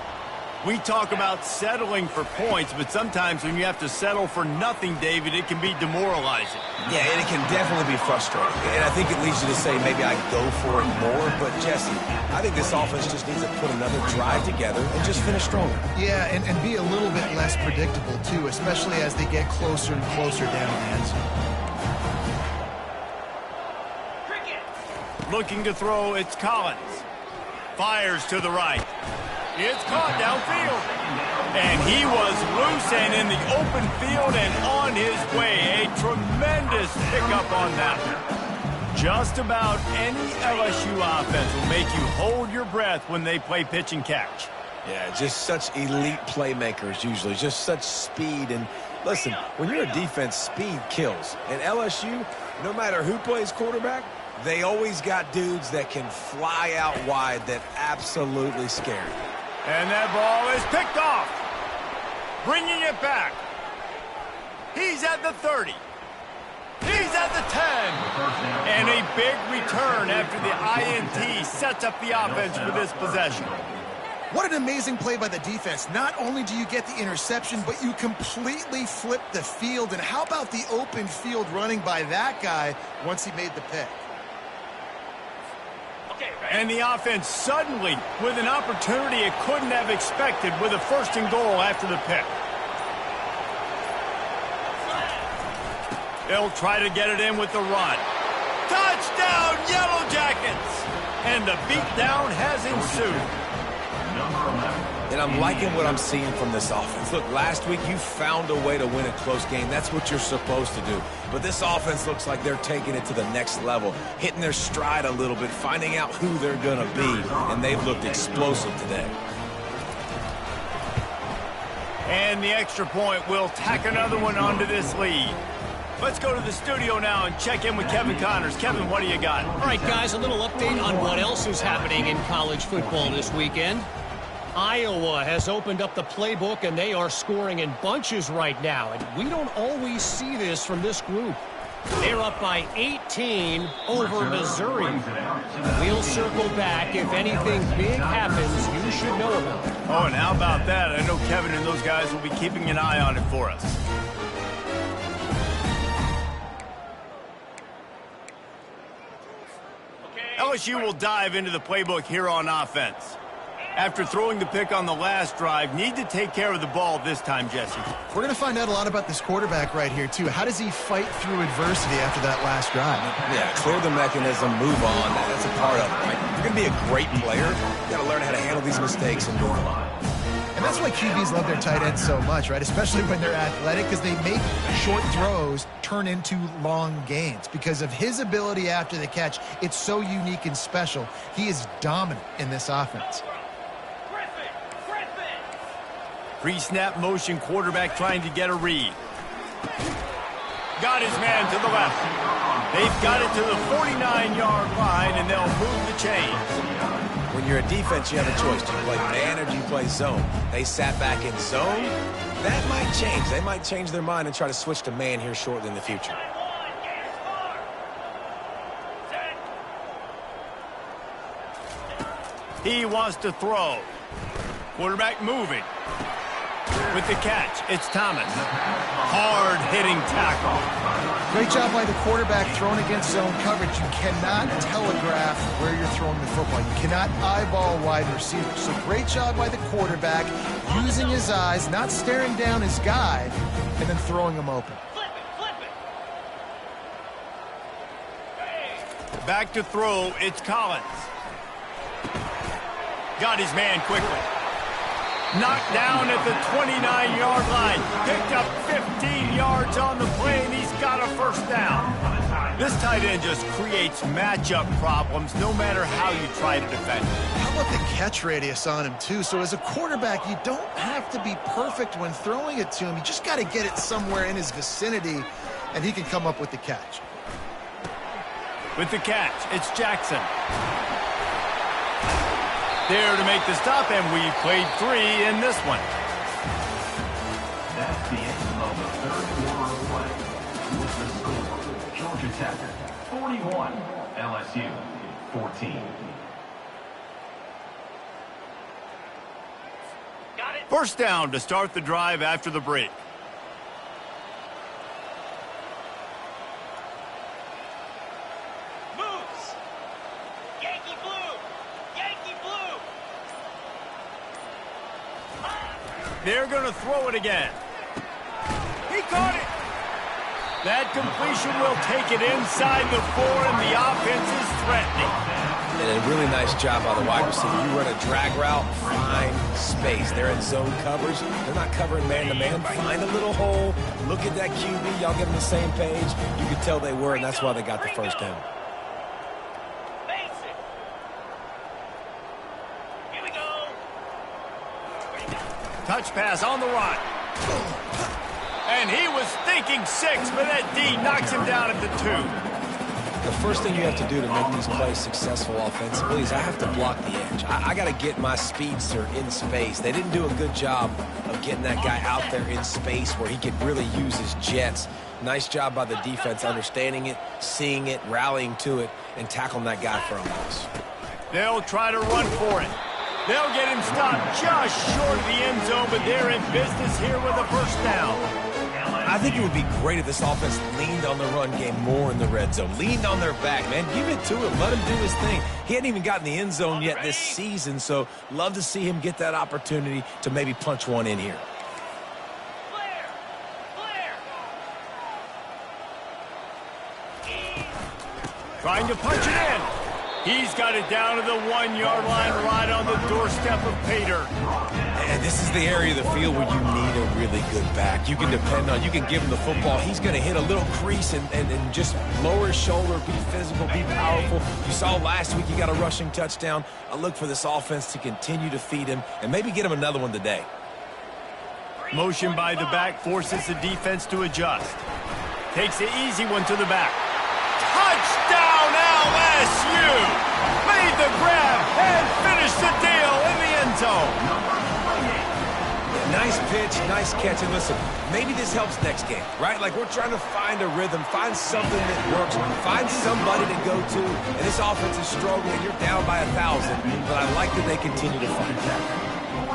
We talk about settling for points, but sometimes when you have to settle for nothing, David, it can be demoralizing. Yeah, and it can definitely be frustrating. And I think it leads you to say maybe I go for it more. But, Jesse, I think this offense just needs to put another drive together and just finish stronger. Yeah, and be a little bit less predictable, too, especially as they get closer and closer down the end zone. Looking to throw, it's Collins. Fires to the right. It's caught downfield. And he was loose and in the open field and on his way. A tremendous pickup on that one. Just about any LSU offense will make you hold your breath when they play pitch and catch. Yeah, just such elite playmakers usually. Just such speed. And listen, when you're a defense, speed kills. And LSU, no matter who plays quarterback, they always got dudes that can fly out wide that absolutely scare you. And that ball is picked off. Bringing it back. He's at the 30. He's at the 10. And a big return after the INT sets up the offense for this possession. What an amazing play by the defense. Not only do you get the interception, but you completely flip the field. And how about the open field running by that guy once he made the pick? And the offense suddenly with an opportunity it couldn't have expected with a first and goal after the pick. They'll try to get it in with the run. Touchdown, Yellow Jackets! And the beatdown has ensued. And I'm liking what I'm seeing from this offense. Look, last week you found a way to win a close game. That's what you're supposed to do. But this offense looks like they're taking it to the next level, hitting their stride a little bit, finding out who they're going to be. And they've looked explosive today. And the extra point will tack another one onto this lead. Let's go to the studio now and check in with Kevin Connors. Kevin, what do you got? All right, guys, a little update on what else is happening in college football this weekend. Iowa has opened up the playbook, and they are scoring in bunches right now. And we don't always see this from this group. They're up by 18 over Missouri. We'll circle back. If anything big happens, you should know about it. Oh, and how about that? I know Kevin and those guys will be keeping an eye on it for us. LSU will dive into the playbook here on offense. After throwing the pick on the last drive, need to take care of the ball this time, Jesse. We're going to find out a lot about this quarterback right here, too. How does he fight through adversity after that last drive? Yeah, clear the mechanism, move on. That's a part of it, right? If you're going to be a great player, you got to learn how to handle these mistakes and move on. And that's why QBs love their tight ends so much, right? Especially when they're athletic, because they make short throws turn into long gains. Because of his ability after the catch, it's so unique and special. He is dominant in this offense. Pre-snap motion, quarterback trying to get a read. Got his man to the left. They've got it to the 49-yard line, and they'll move the chains. When you're a defense, you have a choice. Do you play man or do you play zone? They sat back in zone. That might change. They might change their mind and try to switch to man here shortly in the future. He wants to throw. Quarterback moving. With the catch, it's Thomas. Hard-hitting tackle. Great job by the quarterback throwing against zone coverage. You cannot telegraph where you're throwing the football. You cannot eyeball wide receivers. So great job by the quarterback using his eyes, not staring down his guy, and then throwing him open. Back to throw, it's Collins. Got his man quickly. Knocked down at the 29-yard line. Picked up 15 yards on the play, and he's got a first down. This tight end just creates matchup problems no matter how you try to defend him. How about the catch radius on him, too? So as a quarterback, you don't have to be perfect when throwing it to him. You just got to get it somewhere in his vicinity, and he can come up with the catch. With the catch, it's Jackson. There to make the stop, and we played 3 in this one. Tapper, 41. LSU, 14. First down to start the drive after the break. Moves. Yankee blue. Yankee blue. They're going to throw it again. He caught it. That completion will take it inside the 4, and the offense is threatening. And a really nice job by the wide receiver. You run a drag route, find space. They're in zone coverage. They're not covering man-to-man. Find a little hole. Look at that QB. Y'all get on the same page. You could tell they were, and that's why they got the first down. Face it. Here we go. Touch pass on the run. And he was thinking 6, but that D knocks him down at the 2. The first thing you have to do to make these plays successful offensively is I have to block the edge. I got to get my speedster in space. They didn't do a good job of getting that guy out there in space where he could really use his jets. Nice job by the defense understanding it, seeing it, rallying to it, and tackling that guy for a loss. They'll try to run for it. They'll get him stopped just short of the end zone, but they're in business here with a first down. I think it would be great if this offense leaned on the run game more in the red zone. Leaned on their back, man. Give it to him. Let him do his thing. He hadn't even gotten the end zone yet this season, so love to see him get that opportunity to maybe punch one in here. Trying to punch it in. He's got it down to the 1-yard line right on the doorstep of Pater. And this is the area of the field where you need a really good back. You can depend on, you can give him the football. He's going to hit a little crease and just lower his shoulder, be physical, be powerful. You saw last week he got a rushing touchdown. I look for this offense to continue to feed him and maybe get him another one today. Motion by the back forces the defense to adjust. Takes the easy one to the back. Touchdown LSU! Made the grab and finished the deal in the end zone. Nice pitch, nice catch, and listen, maybe this helps next game, right? Like we're trying to find a rhythm, find something that works, find somebody to go to, and this offense is struggling, and you're down by 1,000, but I like that they continue to fight.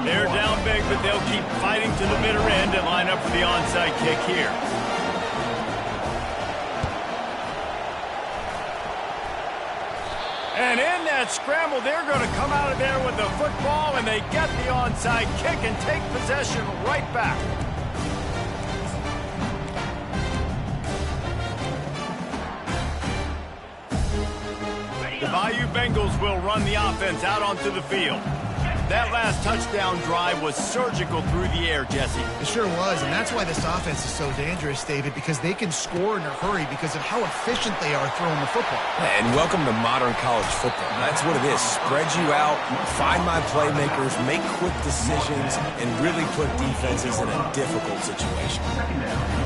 They're down big, but they'll keep fighting to the bitter end and line up for the onside kick here. And in that scramble, they're going to come out of there with the football, and they get the onside kick and take possession right back. The Bayou Bengals will run the offense out onto the field. That last touchdown drive was surgical through the air, Jesse. It sure was, and that's why this offense is so dangerous, David, because they can score in a hurry because of how efficient they are throwing the football. And welcome to modern college football. That's what it is. Spread you out, find my playmakers, make quick decisions, and really put defenses in a difficult situation.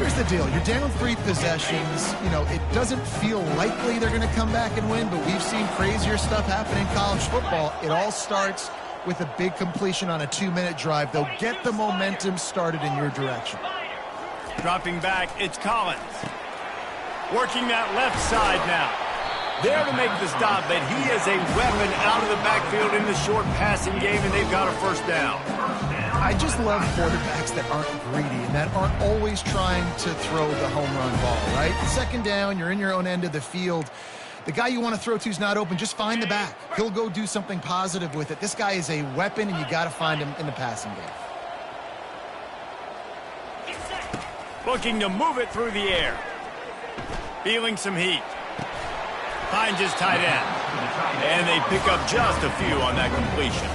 Here's the deal. You're down 3 possessions. You know, it doesn't feel likely they're going to come back and win, but we've seen crazier stuff happen in college football. It all starts with a big completion on a 2-minute drive. They'll get the momentum started in your direction. Dropping back, it's Collins. Working that left side now. There to make the stop, but he is a weapon out of the backfield in the short passing game, and they've got a first down. I just love quarterbacks that aren't greedy and that aren't always trying to throw the home run ball, right? Second down, you're in your own end of the field. The guy you want to throw to is not open. Just find the back. He'll go do something positive with it. This guy is a weapon, and you got to find him in the passing game. Looking to move it through the air. Feeling some heat. Finds his tight end. And they pick up just a few on that completion.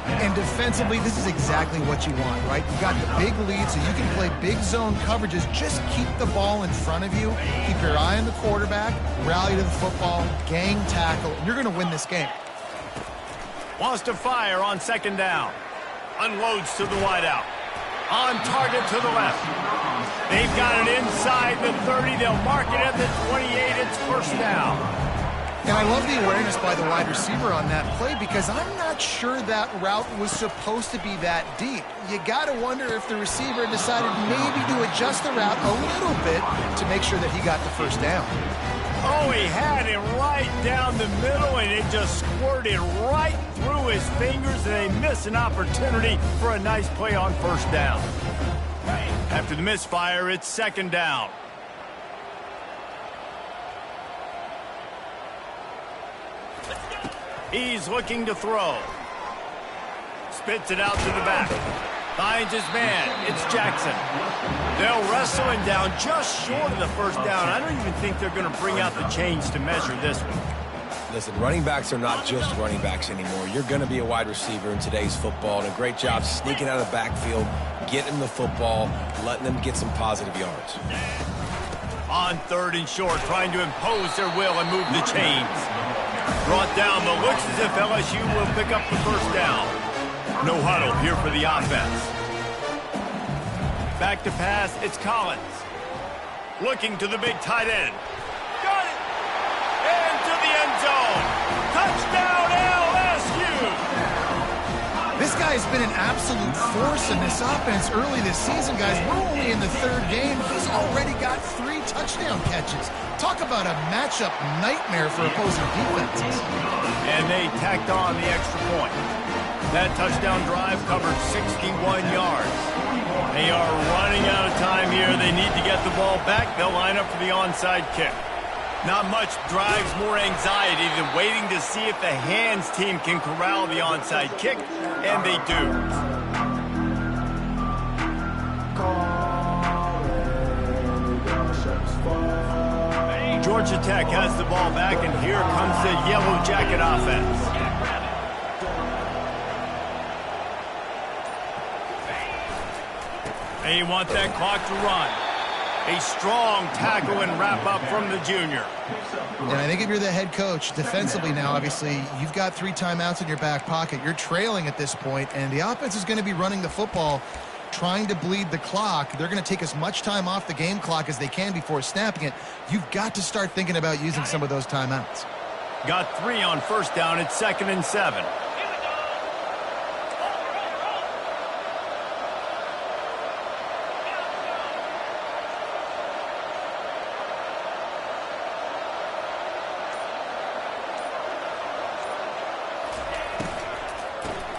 And defensively, this is exactly what you want, right? You got the big lead, so you can play big zone coverages. Just keep the ball in front of you. Keep your eye on the quarterback. Rally to the football. Gang tackle. You're going to win this game. Wants to fire on second down. Unloads to the wideout. On target to the left. They've got it inside the 30. They'll mark it at the 28. It's first down. And I love the awareness by the wide receiver on that play because I'm not sure that route was supposed to be that deep. You got to wonder if the receiver decided maybe to adjust the route a little bit to make sure that he got the first down. Oh, he had him right down the middle, and it just squirted right through his fingers, and they miss an opportunity for a nice play on first down. After the misfire, it's second down. He's looking to throw. Spits it out to the back. Finds his man. It's Jackson. They'll wrestle him down just short of the first down. I don't even think they're going to bring out the chains to measure this one. Listen, running backs are not just running backs anymore. You're going to be a wide receiver in today's football, and a great job sneaking out of the backfield, getting the football, letting them get some positive yards. On third and short, trying to impose their will and move the chains. Brought down, but looks as if LSU will pick up the first down. No huddle here for the offense. Back to pass, it's Collins. Looking to the big tight end. Got it! And to the end zone. Touchdown, LSU! This guy's been an absolute force in this offense early this season, guys. We're only in the third game. He's already got 3 touchdown catches. Talk about a matchup nightmare for opposing defenses. And they tacked on the extra point. That touchdown drive covered 61 yards. They are running out of time here. They need to get the ball back. They'll line up for the onside kick. Not much drives more anxiety than waiting to see if the hands team can corral the onside kick, and they do. Georgia Tech has the ball back, and here comes the Yellow Jacket offense. They want that clock to run. A strong tackle and wrap up from the junior. And I think if you're the head coach, defensively now, obviously, you've got 3 timeouts in your back pocket. You're trailing at this point, and the offense is going to be running the football, trying to bleed the clock. They're going to take as much time off the game clock as they can before snapping it. You've got to start thinking about using some of those timeouts. Got 3 on first down. It's 2nd and 7.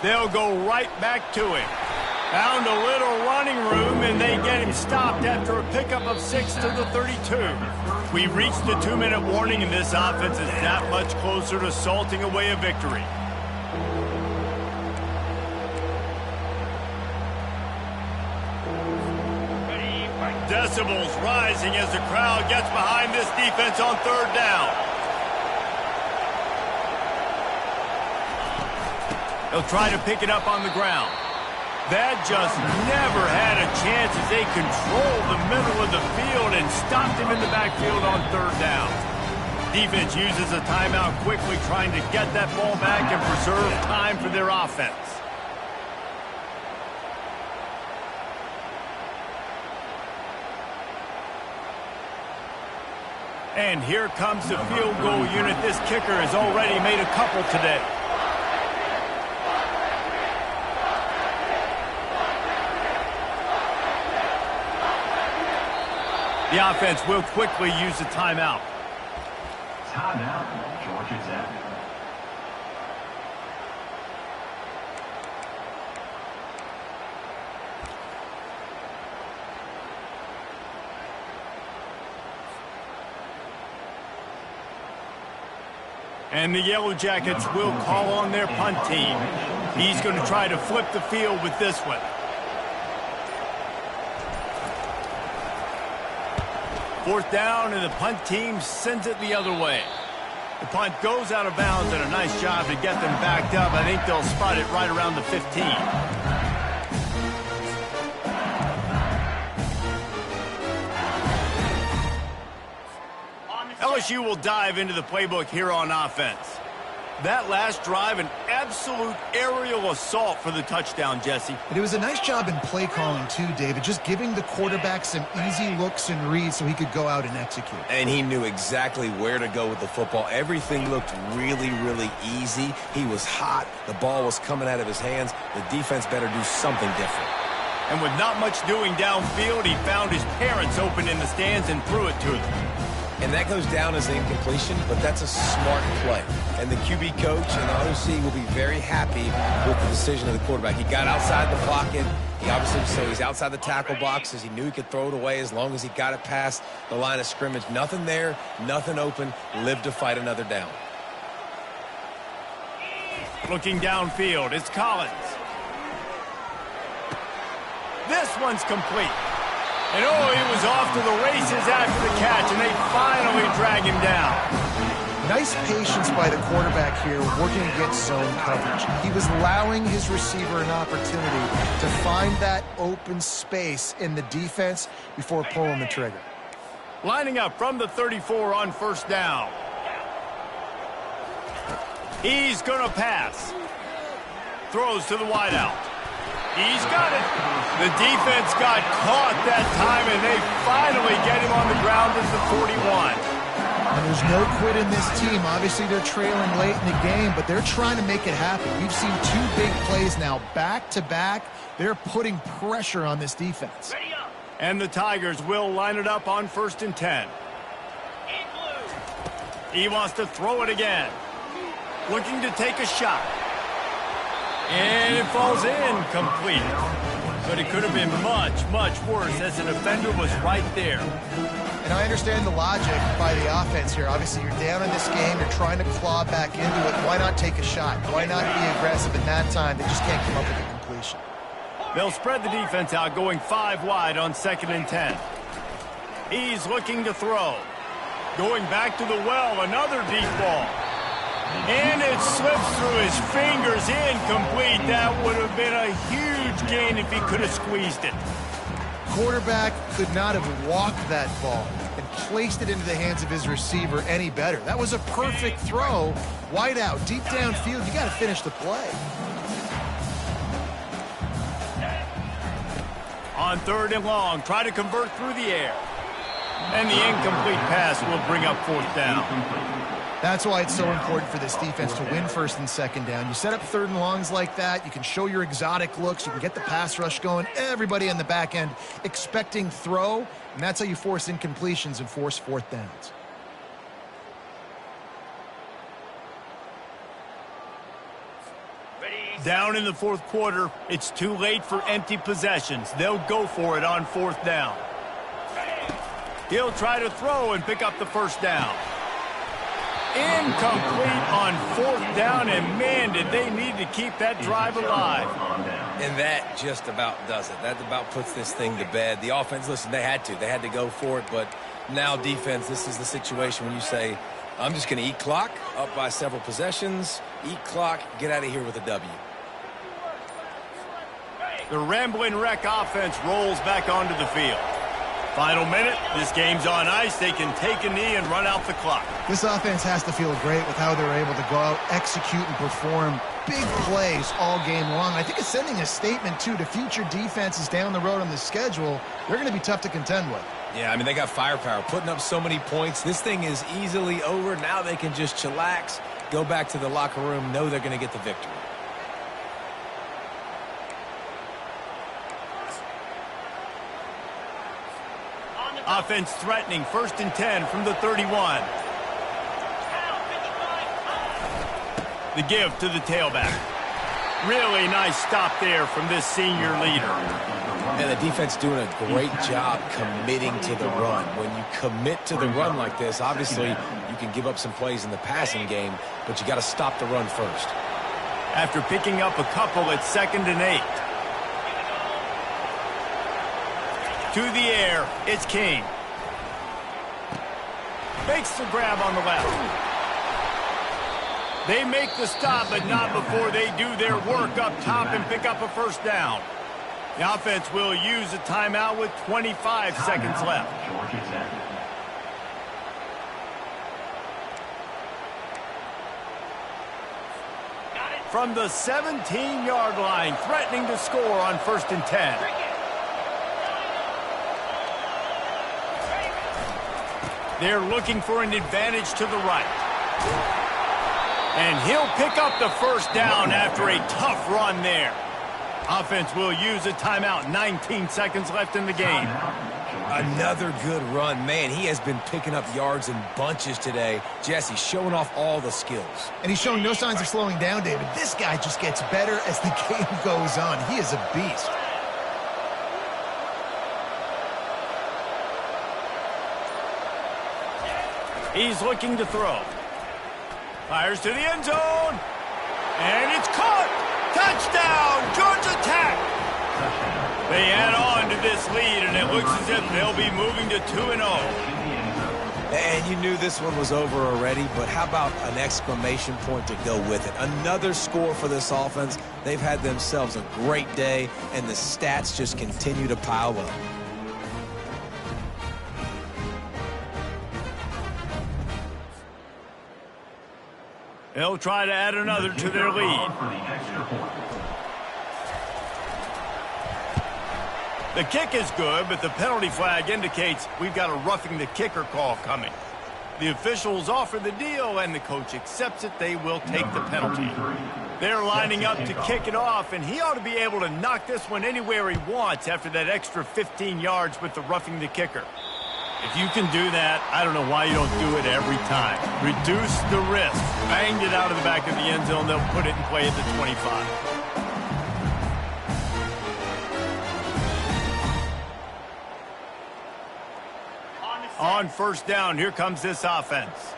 They'll go right back to him. Found a little running room, and they get him stopped after a pickup of 6 to the 32. We reached the 2-minute warning, and this offense is that much closer to salting away a victory. Decibels rising as the crowd gets behind this defense on third down. They'll try to pick it up on the ground. That just never had a chance as they controlled the middle of the field and stopped him in the backfield on third down. Defense uses a timeout quickly, trying to get that ball back and preserve time for their offense. And here comes the field goal unit. This kicker has already made a couple today. The offense will quickly use the timeout. Timeout, Georgia Tech. And the Yellow Jackets will call on their punt team. He's going to try to flip the field with this one. Fourth down, and the punt team sends it the other way. The punt goes out of bounds, and a nice job to get them backed up. I think they'll spot it right around the 15. LSU will dive into the playbook here on offense. That last drive, an absolute aerial assault for the touchdown, Jesse. But it was a nice job in play calling, too, David, just giving the quarterback some easy looks and reads so he could go out and execute. And he knew exactly where to go with the football. Everything looked really, really easy. He was hot. The ball was coming out of his hands. The defense better do something different. And with not much doing downfield, he found his parents open in the stands and threw it to them. And that goes down as an incompletion, but that's a smart play. And the QB coach and the OC will be very happy with the decision of the quarterback. He got outside the pocket. He obviously, so he's outside the tackle boxes. He knew he could throw it away as long as he got it past the line of scrimmage. Nothing there, nothing open. Live to fight another down. Looking downfield, it's Collins. This one's complete. And oh, he was off to the races after the catch, and they finally drag him down. Nice patience by the quarterback here, working against zone coverage. He was allowing his receiver an opportunity to find that open space in the defense before pulling the trigger. Lining up from the 34 on first down. He's going to pass. Throws to the wideout. He's got it. The defense got caught that time, and they finally get him on the ground at the 41. And there's no quit in this team. Obviously, they're trailing late in the game, but they're trying to make it happen. We've seen two big plays now, back-to-back. They're putting pressure on this defense. And the Tigers will line it up on 1st and 10. He wants to throw it again. Looking to take a shot. And it falls incomplete. But it could have been much, much worse as the defender was right there. And I understand the logic by the offense here. Obviously, you're down in this game. You're trying to claw back into it. Why not take a shot? Why not be aggressive in that time? They just can't come up with a completion. They'll spread the defense out, going 5 wide on 2nd and 10. He's looking to throw. Going back to the well, another deep ball. And it slips through his fingers, incomplete. That would have been a huge gain if he could have squeezed it. Quarterback could not have walked that ball and placed it into the hands of his receiver any better. That was a perfect throw. Wide out, deep downfield. You got to finish the play. On 3rd and long, try to convert through the air. And the incomplete pass will bring up 4th down. That's why it's so important for this defense to win 1st and 2nd down. You set up 3rd and longs like that, you can show your exotic looks, you can get the pass rush going, everybody on the back end expecting throw, and that's how you force incompletions and force 4th downs. Down in the 4th quarter, it's too late for empty possessions. They'll go for it on 4th down. He'll try to throw and pick up the 1st down. Incomplete on 4th down, and man, did they need to keep that drive alive. And that just about does it. That about puts this thing to bed. The offense, listen, they had to go for it, but now defense, this is the situation when you say, I'm just going to eat clock, up by several possessions, eat clock, get out of here with a W. The Rambling Wreck offense rolls back onto the field. Final minute, this game's on ice. They can take a knee and run out the clock. This offense has to feel great with how they're able to go out, execute, and perform big plays all game long. I think it's sending a statement, too, to future defenses down the road on the schedule. They're going to be tough to contend with. Yeah, I mean, they got firepower, putting up so many points. This thing is easily over. Now they can just chillax, go back to the locker room, know they're going to get the victory. Offense threatening, 1st and 10 from the 31. The give to the tailback. Really nice stop there from this senior leader. And the defense doing a great job committing to the run. When you commit to the run like this, obviously you can give up some plays in the passing game, but you got to stop the run first. After picking up a couple at 2nd and 8. To the air, it's King. Makes the grab on the left. They make the stop, but not before they do their work up top and pick up a 1st down. The offense will use a timeout with 25 seconds left. From the 17-yard line, threatening to score on 1st and 10. They're looking for an advantage to the right. And he'll pick up the 1st down after a tough run there. Offense will use a timeout. 19 seconds left in the game. Another good run. Man, he has been picking up yards in bunches today. Jesse showing off all the skills. And he's showing no signs of slowing down, David. This guy just gets better as the game goes on. He is a beast. He's looking to throw. Fires to the end zone. And it's caught. Touchdown, Georgia Tech. They add on to this lead, and it looks as if they'll be moving to 2-0. And you knew this one was over already, but how about an exclamation point to go with it? Another score for this offense. They've had themselves a great day, and the stats just continue to pile up. They'll try to add another to their lead. The kick is good, but the penalty flag indicates we've got a roughing the kicker call coming. The officials offer the deal, and the coach accepts it. They will take the penalty. They're lining up to kick it off, and he ought to be able to knock this one anywhere he wants after that extra 15 yards with the roughing the kicker. If you can do that, I don't know why you don't do it every time. Reduce the risk. Banged it out of the back of the end zone. They'll put it in play at the 25. On first down, here comes this offense.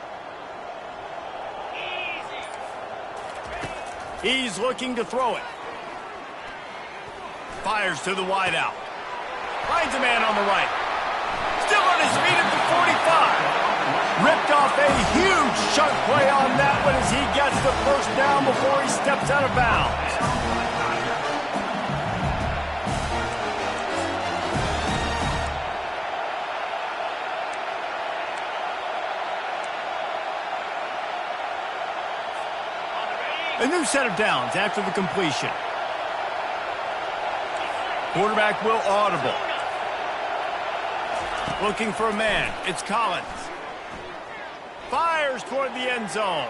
He's looking to throw it. Fires to the wideout. Finds a man on the right. Still on his feet at the 45. Ripped off a huge chunk play on that one as he gets the first down before he steps out of bounds. A new set of downs after the completion. Quarterback will audible. Looking for a man. It's Collins. Fires toward the end zone.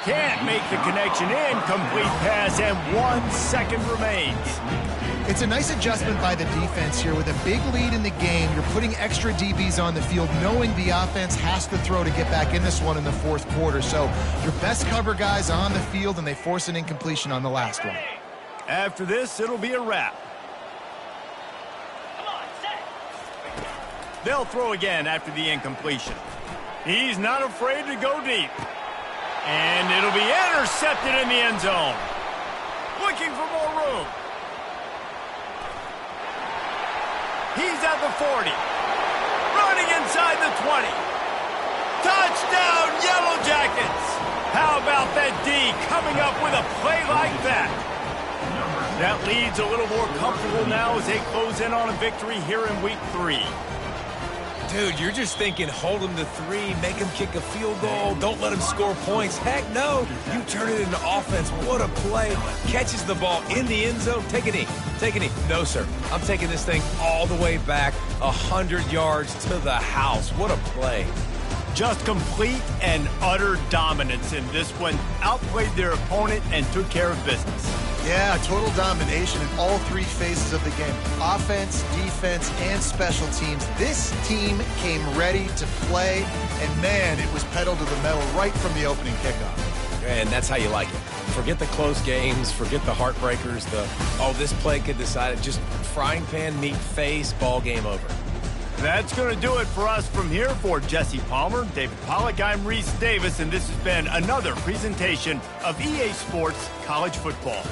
Can't make the connection. Incomplete pass, and 1 second remains. It's a nice adjustment by the defense here. With a big lead in the game, you're putting extra DBs on the field, knowing the offense has to throw to get back in this one in the fourth quarter. So your best cover guys on the field, and they force an incompletion on the last one. After this, it'll be a wrap. They'll throw again after the incompletion. He's not afraid to go deep. And it'll be intercepted in the end zone. Looking for more room. He's at the 40. Running inside the 20. Touchdown, Yellow Jackets. How about that D coming up with a play like that? That lead's a little more comfortable now as they close in on a victory here in week 3. Dude, you're just thinking hold him to 3, make him kick a field goal, don't let him score points. Heck no, you turn it into offense. What a play. Catches the ball in the end zone. Take a knee. Take a knee. No, sir. I'm taking this thing all the way back 100 yards to the house. What a play. Just complete and utter dominance in this one. Outplayed their opponent and took care of business. Yeah, total domination in all 3 phases of the game. Offense, defense, and special teams. This team came ready to play, and man, it was pedal to the metal right from the opening kickoff. And that's how you like it. Forget the close games, forget the heartbreakers, this play could decide it. Just frying pan, meat face, ball game over. That's going to do it for us from here. For Jesse Palmer, David Pollack, I'm Reese Davis, and this has been another presentation of EA Sports College Football.